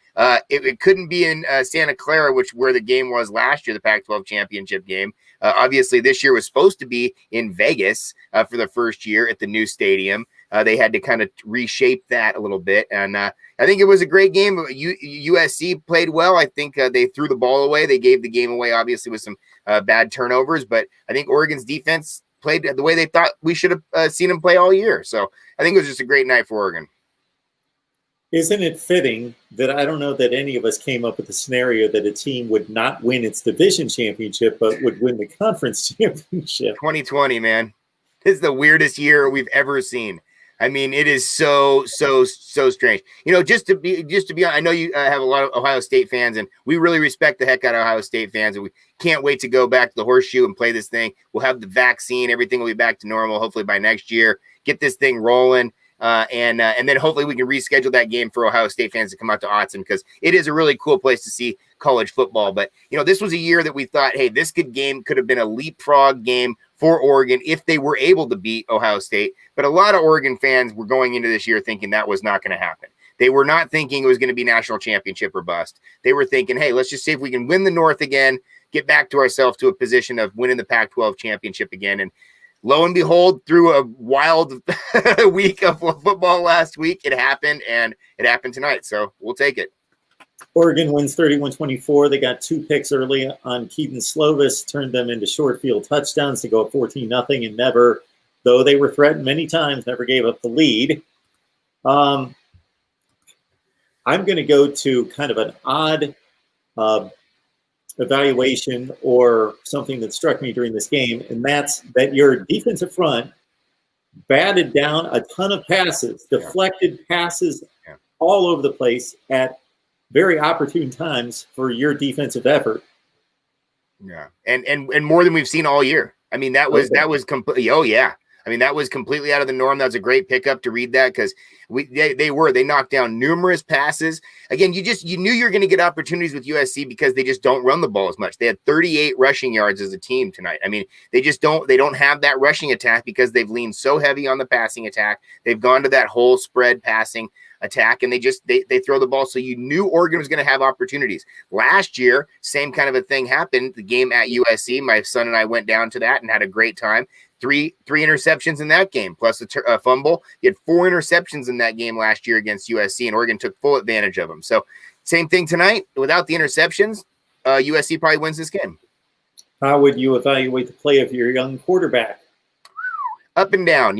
It couldn't be in Santa Clara, where the game was last year, the Pac-12 championship game. Obviously, this year was supposed to be in Vegas for the first year at the new stadium. They had to kind of reshape that a little bit. And I think it was a great game. USC played well. I think they threw the ball away. They gave the game away, obviously, with some bad turnovers. But I think Oregon's defense played the way they thought we should have seen them play all year. So I think it was just a great night for Oregon. Isn't it fitting that I don't know that any of us came up with a scenario that a team would not win its division championship, but would win the conference championship? 2020, man. This is the weirdest year we've ever seen. I mean, it is so strange. Just to be honest, I know you have a lot of Ohio State fans, and we really respect the heck out of Ohio State fans, and we can't wait to go back to the Horseshoe and play this thing. We'll have the vaccine. Everything will be back to normal, hopefully by next year. Get this thing rolling. And then hopefully we can reschedule that game for Ohio State fans to come out to Autzen, because it is a really cool place to see college football. But, this was a year that we thought, hey, this game could have been a leapfrog game for Oregon if they were able to beat Ohio State. But a lot of Oregon fans were going into this year thinking that was not going to happen. They were not thinking it was going to be national championship or bust. They were thinking, hey, let's just see if we can win the North again, get back to ourselves to a position of winning the Pac-12 championship again. And lo and behold, through a wild week of football last week, it happened, and it happened tonight. So we'll take it. Oregon wins 31-24. They got 2 picks early on Keaton Slovis, turned them into short field touchdowns to go up 14-0, and never, though they were threatened many times, never gave up the lead. I'm going to go to kind of an odd evaluation or something that struck me during this game, and that's that your defensive front batted down a ton of passes, deflected passes all over the place at very opportune times for your defensive effort. Yeah, and more than we've seen all year. I mean, that was completely. Oh yeah. I mean, that was completely out of the norm. That was a great pickup to read that, because they knocked down numerous passes. Again, you knew you were going to get opportunities with USC because they just don't run the ball as much. They had 38 rushing yards as a team tonight. I mean, they don't have that rushing attack because they've leaned so heavy on the passing attack. They've gone to that whole spread passing attack, and they throw the ball. So you knew Oregon was going to have opportunities. Last year, same kind of a thing happened. The game at USC, my son and I went down to that and had a great time. Three interceptions in that game, plus a fumble. You had 4 interceptions in that game last year against USC, and Oregon took full advantage of them. So same thing tonight. Without the interceptions, USC probably wins this game. How would you evaluate the play of your young quarterback? Up and down,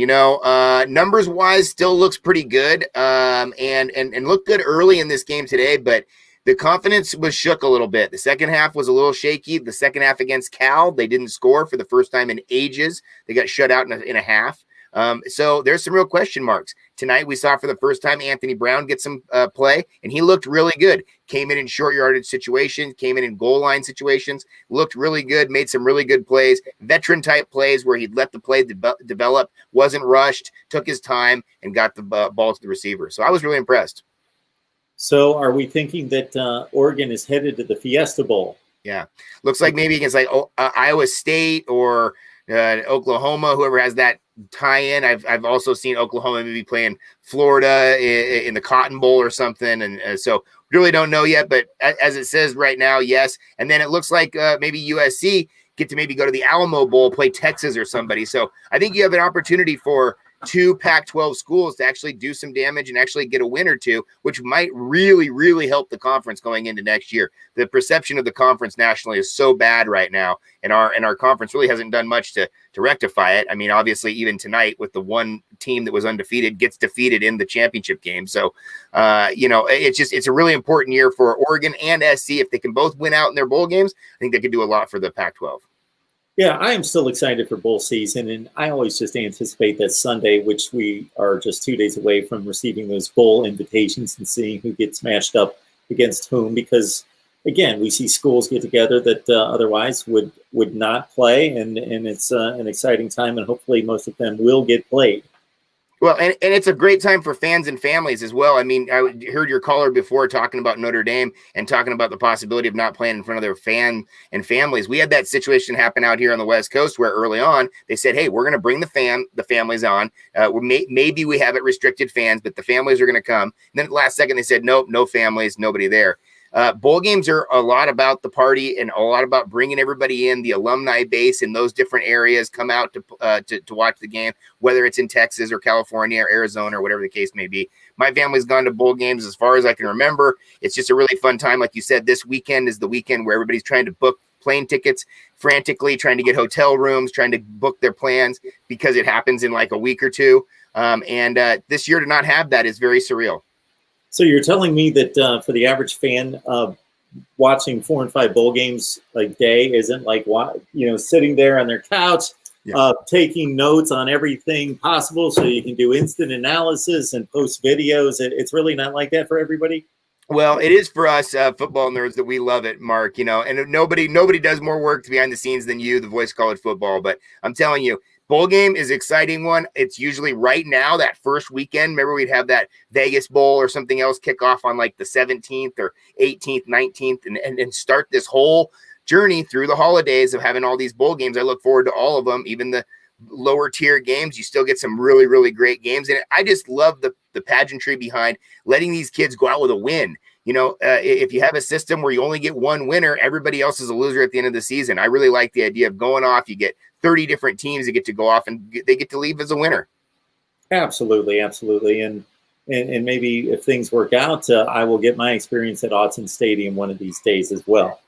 numbers wise, still looks pretty good, and looked good early in this game today. But the confidence was shook a little bit. The second half was a little shaky. The second half against Cal, they didn't score for the first time in ages. They got shut out in a half. So there's some real question marks. Tonight we saw for the first time Anthony Brown get some play, and he looked really good. Came in short yardage situations, came in goal line situations, looked really good, made some really good plays, veteran type plays where he'd let the play develop, wasn't rushed, took his time, and got the ball to the receiver. So I was really impressed. So are we thinking that Oregon is headed to the Fiesta Bowl? Yeah. Looks like maybe against Iowa State or Oklahoma, whoever has that tie-in. I've also seen Oklahoma maybe playing Florida in the Cotton Bowl or something. And so really don't know yet, but as it says right now, yes. And then it looks like maybe USC get to maybe go to the Alamo Bowl, play Texas or somebody. So I think you have an opportunity for two Pac-12 schools to actually do some damage and actually get a win or two, which might really, really help the conference going into next year. The perception of the conference nationally is so bad right now, and our conference really hasn't done much to rectify it. I mean, obviously, even tonight with the one team that was undefeated gets defeated in the championship game. So, it's a really important year for Oregon and SC. If they can both win out in their bowl games, I think they could do a lot for the Pac-12. Yeah, I am still excited for bowl season, and I always just anticipate that Sunday, which we are just 2 days away from receiving those bowl invitations and seeing who gets matched up against whom, because, again, we see schools get together that otherwise would not play, and it's an exciting time, and hopefully most of them will get played. Well, and it's a great time for fans and families as well. I mean, I heard your caller before talking about Notre Dame and talking about the possibility of not playing in front of their fan and families. We had that situation happen out here on the West Coast where early on they said, hey, we're going to bring the families on. Maybe we have it restricted fans, but the families are going to come. And then at the last second they said, nope, no families, nobody there. Bowl games are a lot about the party and a lot about bringing everybody in. The alumni base in those different areas come out to watch the game, whether it's in Texas or California or Arizona or whatever the case may be. My family's gone to bowl games as far as I can remember. It's just a really fun time. Like you said, this weekend is the weekend where everybody's trying to book plane tickets frantically, trying to get hotel rooms, trying to book their plans because it happens in like a week or two. And this year to not have that is very surreal. So you're telling me that for the average fan, watching 4 and 5 bowl games a day isn't like, sitting there on their couch, taking notes on everything possible so you can do instant analysis and post videos. It's really not like that for everybody. Well, it is for us football nerds that we love it, Mark, and nobody does more work behind the scenes than you, the voice of college football. But I'm telling you, bowl game is an exciting one. It's usually right now, that first weekend. Remember, we'd have that Vegas Bowl or something else kick off on like the 17th or 18th, 19th, and start this whole journey through the holidays of having all these bowl games. I look forward to all of them, even the lower tier games. You still get some really, really great games. And I just love the pageantry behind letting these kids go out with a win. If you have a system where you only get one winner, everybody else is a loser at the end of the season. I really like the idea of going off. You get 30 different teams that get to go off and they get to leave as a winner. Absolutely. And maybe if things work out, I will get my experience at Autzen Stadium one of these days as well.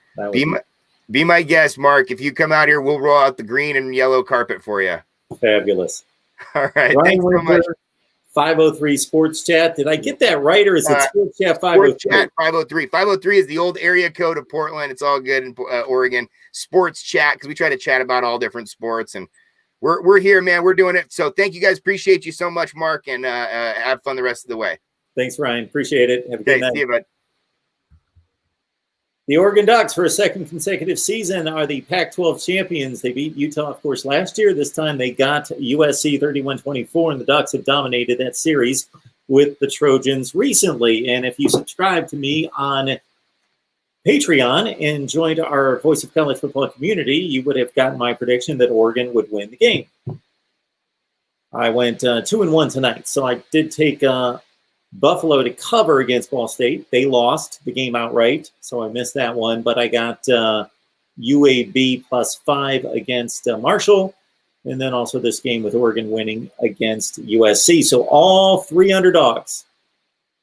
Be my guest, Mark. If you come out here, we'll roll out the green and yellow carpet for you. Fabulous. All right. Ryan Thanks so much. 503 Sports Chat. Did I get that right, or is it Sports Chat 503? Sports Chat 503. 503 is the old area code of Portland. It's all good in Oregon. Sports Chat, because we try to chat about all different sports, and we're here, man. We're doing it. So thank you guys. Appreciate you so much, Mark, and have fun the rest of the way. Thanks, Ryan. Appreciate it. Have a good night. See you, bud. The Oregon Ducks, for a second consecutive season, are the Pac-12 champions. They beat Utah, of course, last year. This time they got USC 31-24, and the Ducks have dominated that series with the Trojans recently. And if you subscribe to me on Patreon and joined our Voice of College Football community, you would have gotten my prediction that Oregon would win the game. I went 2-1 tonight, so I did take Buffalo to cover against Ball State. They lost the game outright, so I missed that one. But I got UAB +5 against Marshall, and then also this game with Oregon winning against USC. So all 3 underdogs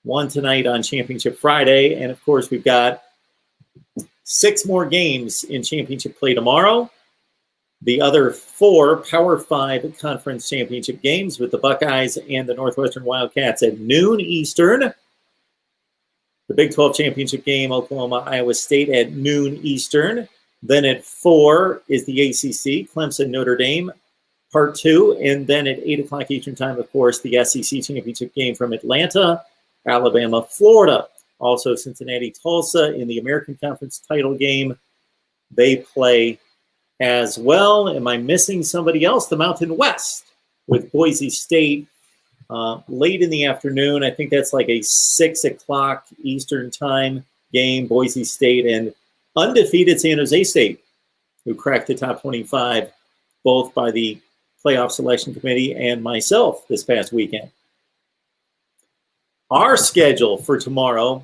one tonight on Championship Friday. And of course, we've got 6 more games in championship play tomorrow. The other 4 Power 5 conference championship games with the Buckeyes and the Northwestern Wildcats at noon Eastern. The Big 12 championship game, Oklahoma, Iowa State at noon Eastern. Then at 4 is the ACC, Clemson, Notre Dame, Part 2. And then at 8 o'clock Eastern time, of course, the SEC championship game from Atlanta, Alabama, Florida. Also Cincinnati, Tulsa in the American Conference title game. They play as well. Am I missing somebody else? The Mountain West with Boise State late in the afternoon. I think that's like a 6 o'clock Eastern time game. Boise State and undefeated San Jose State, who cracked the top 25, both by the playoff selection committee and myself this past weekend. Our schedule for tomorrow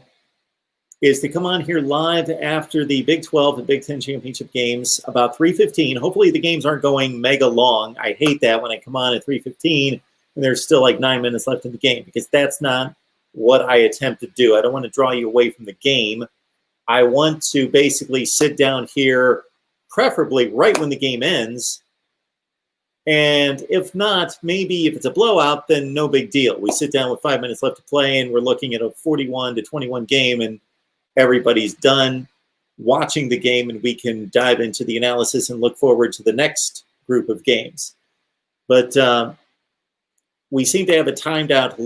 is to come on here live after the Big 12 and Big 10 championship games about 3:15. Hopefully the games aren't going mega long. I hate that when I come on at 3:15 and there's still like 9 minutes left in the game, because that's not what I attempt to do. I don't want to draw you away from the game. I want to basically sit down here, preferably right when the game ends. And if not, maybe if it's a blowout, then no big deal. We sit down with 5 minutes left to play and we're looking at a 41-21 game and everybody's done watching the game and we can dive into the analysis and look forward to the next group of games. But we seem to have a timed out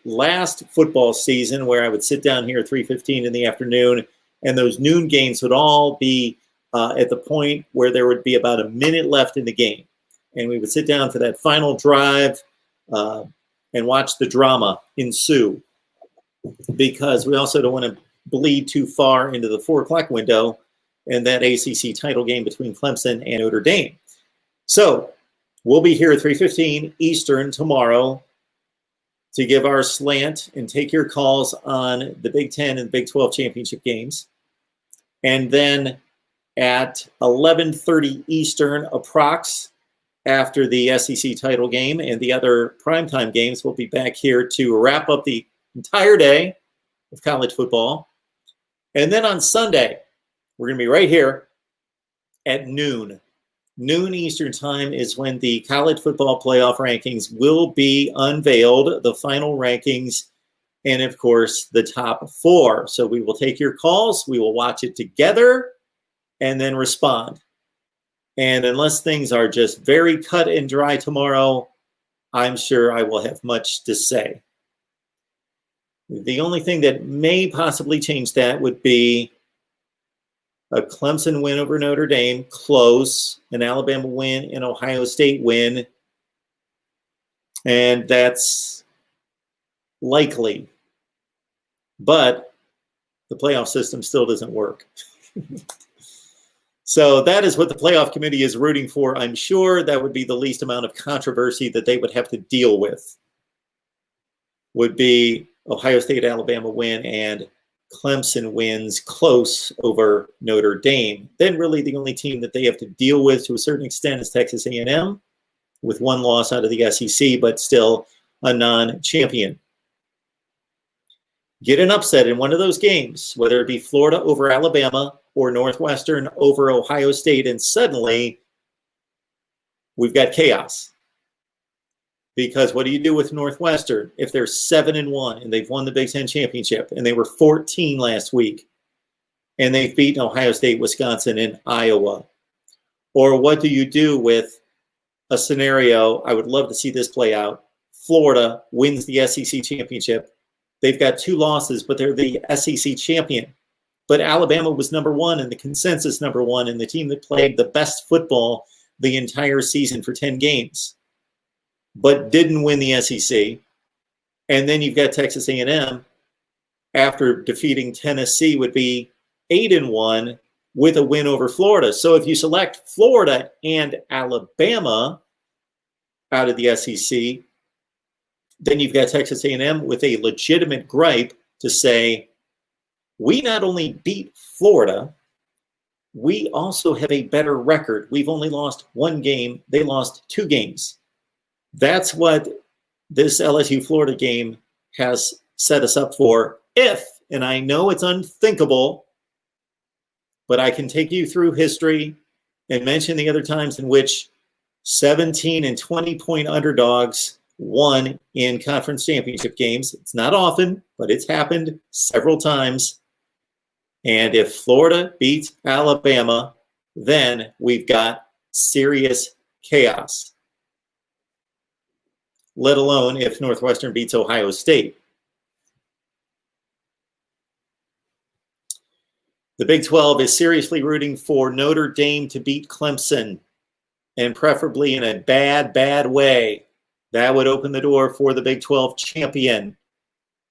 last football season where I would sit down here at 3:15 in the afternoon, and those noon games would all be at the point where there would be about a minute left in the game. And we would sit down for that final drive and watch the drama ensue, because we also don't want to bleed too far into the 4 o'clock window and that ACC title game between Clemson and Notre Dame. So we'll be here at 3:15 Eastern tomorrow to give our slant and take your calls on the Big 10 and Big 12 championship games. And then at 11:30 Eastern approx, after the SEC title game and the other primetime games, we'll be back here to wrap up the entire day of college football. And then on Sunday, we're going to be right here at noon. Noon Eastern time is when the college football playoff rankings will be unveiled, the final rankings, and of course, the top 4. So we will take your calls, we will watch it together, and then respond. And unless things are just very cut and dry tomorrow, I'm sure I will have much to say. The only thing that may possibly change that would be a Clemson win over Notre Dame, close, an Alabama win, an Ohio State win, and that's likely. But the playoff system still doesn't work. So that is what the playoff committee is rooting for. I'm sure that would be the least amount of controversy that they would have to deal with, would be Ohio State, Alabama win, and Clemson wins close over Notre Dame. Then really the only team that they have to deal with to a certain extent is Texas A&M, with 1 loss out of the SEC, but still a non-champion. Get an upset in one of those games, whether it be Florida over Alabama or Northwestern over Ohio State, and suddenly we've got chaos. Because what do you do with Northwestern if they're 7-1 and they've won the Big Ten championship and they were 14 last week and they've beaten Ohio State, Wisconsin, and Iowa? Or what do you do with a scenario? I would love to see this play out. Florida wins the SEC championship. They've got 2 losses, but they're the SEC champion. But Alabama was number 1 and the consensus number 1 and the team that played the best football the entire season for 10 games, but didn't win the SEC. And then you've got Texas A&M, after defeating Tennessee, would be 8-1 with a win over Florida. So if you select Florida and Alabama out of the SEC, then you've got Texas A&M with a legitimate gripe to say, we not only beat Florida, we also have a better record. We've only lost 1 game. They lost 2 games. That's what this LSU-Florida game has set us up for if, and I know it's unthinkable, but I can take you through history and mention the other times in which 17 and 20-point underdogs won in conference championship games. It's not often, but it's happened several times. And if Florida beats Alabama, then we've got serious chaos, let alone if Northwestern beats Ohio State. The Big 12 is seriously rooting for Notre Dame to beat Clemson, and preferably in a bad, bad way. That would open the door for the Big 12 champion.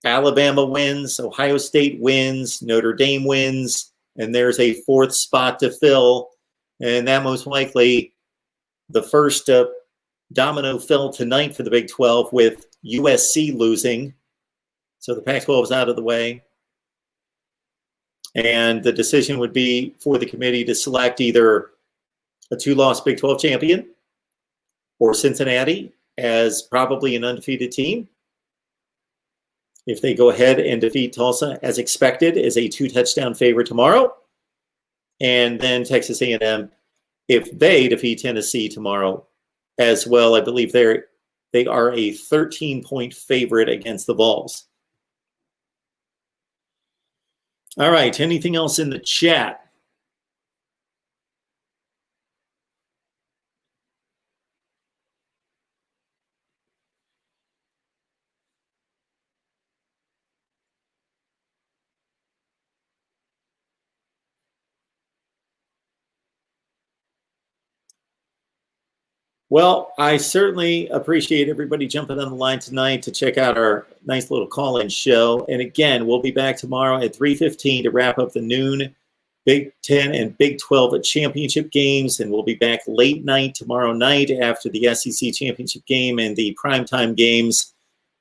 Alabama wins, Ohio State wins, Notre Dame wins, and there's a fourth spot to fill. And that most likely the first domino fell tonight for the Big 12 with USC losing. So the Pac-12 is out of the way. And the decision would be for the committee to select either a 2-loss Big 12 champion or Cincinnati as probably an undefeated team. If they go ahead and defeat Tulsa as expected as a 2-touchdown favorite tomorrow. And then Texas A&M, if they defeat Tennessee tomorrow as well, I believe they are a 13-point favorite against the Vols. All right, anything else in the chat? Well, I certainly appreciate everybody jumping on the line tonight to check out our nice little call-in show. And again, we'll be back tomorrow at 3:15 to wrap up the noon Big 10 and Big 12 championship games. And we'll be back late night tomorrow night after the SEC championship game and the primetime games.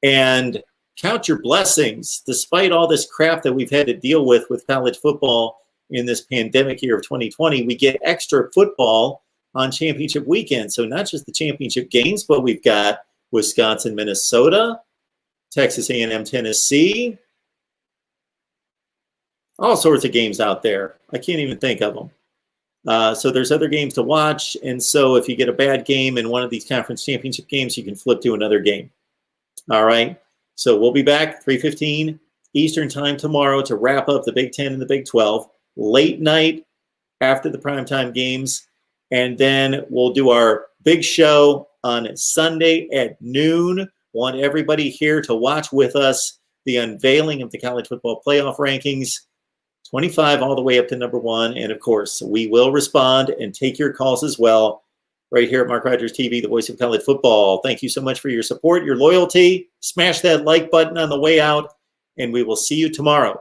And count your blessings. Despite all this crap that we've had to deal with college football in this pandemic year of 2020, we get extra football on championship weekend. So not just the championship games, but we've got Wisconsin, Minnesota, Texas A&M, Tennessee, all sorts of games out there. I can't even think of them. So there's other games to watch. And so if you get a bad game in one of these conference championship games, you can flip to another game. All right. So we'll be back 3:15 Eastern time tomorrow to wrap up the Big 10 and the Big 12. Late night after the primetime games. And then we'll do our big show on Sunday at noon. Want everybody here to watch with us the unveiling of the college football playoff rankings, 25 all the way up to number 1. And of course, we will respond and take your calls as well right here at Mark Rogers TV, the voice of college football. Thank you so much for your support, your loyalty. Smash that like button on the way out, and we will see you tomorrow.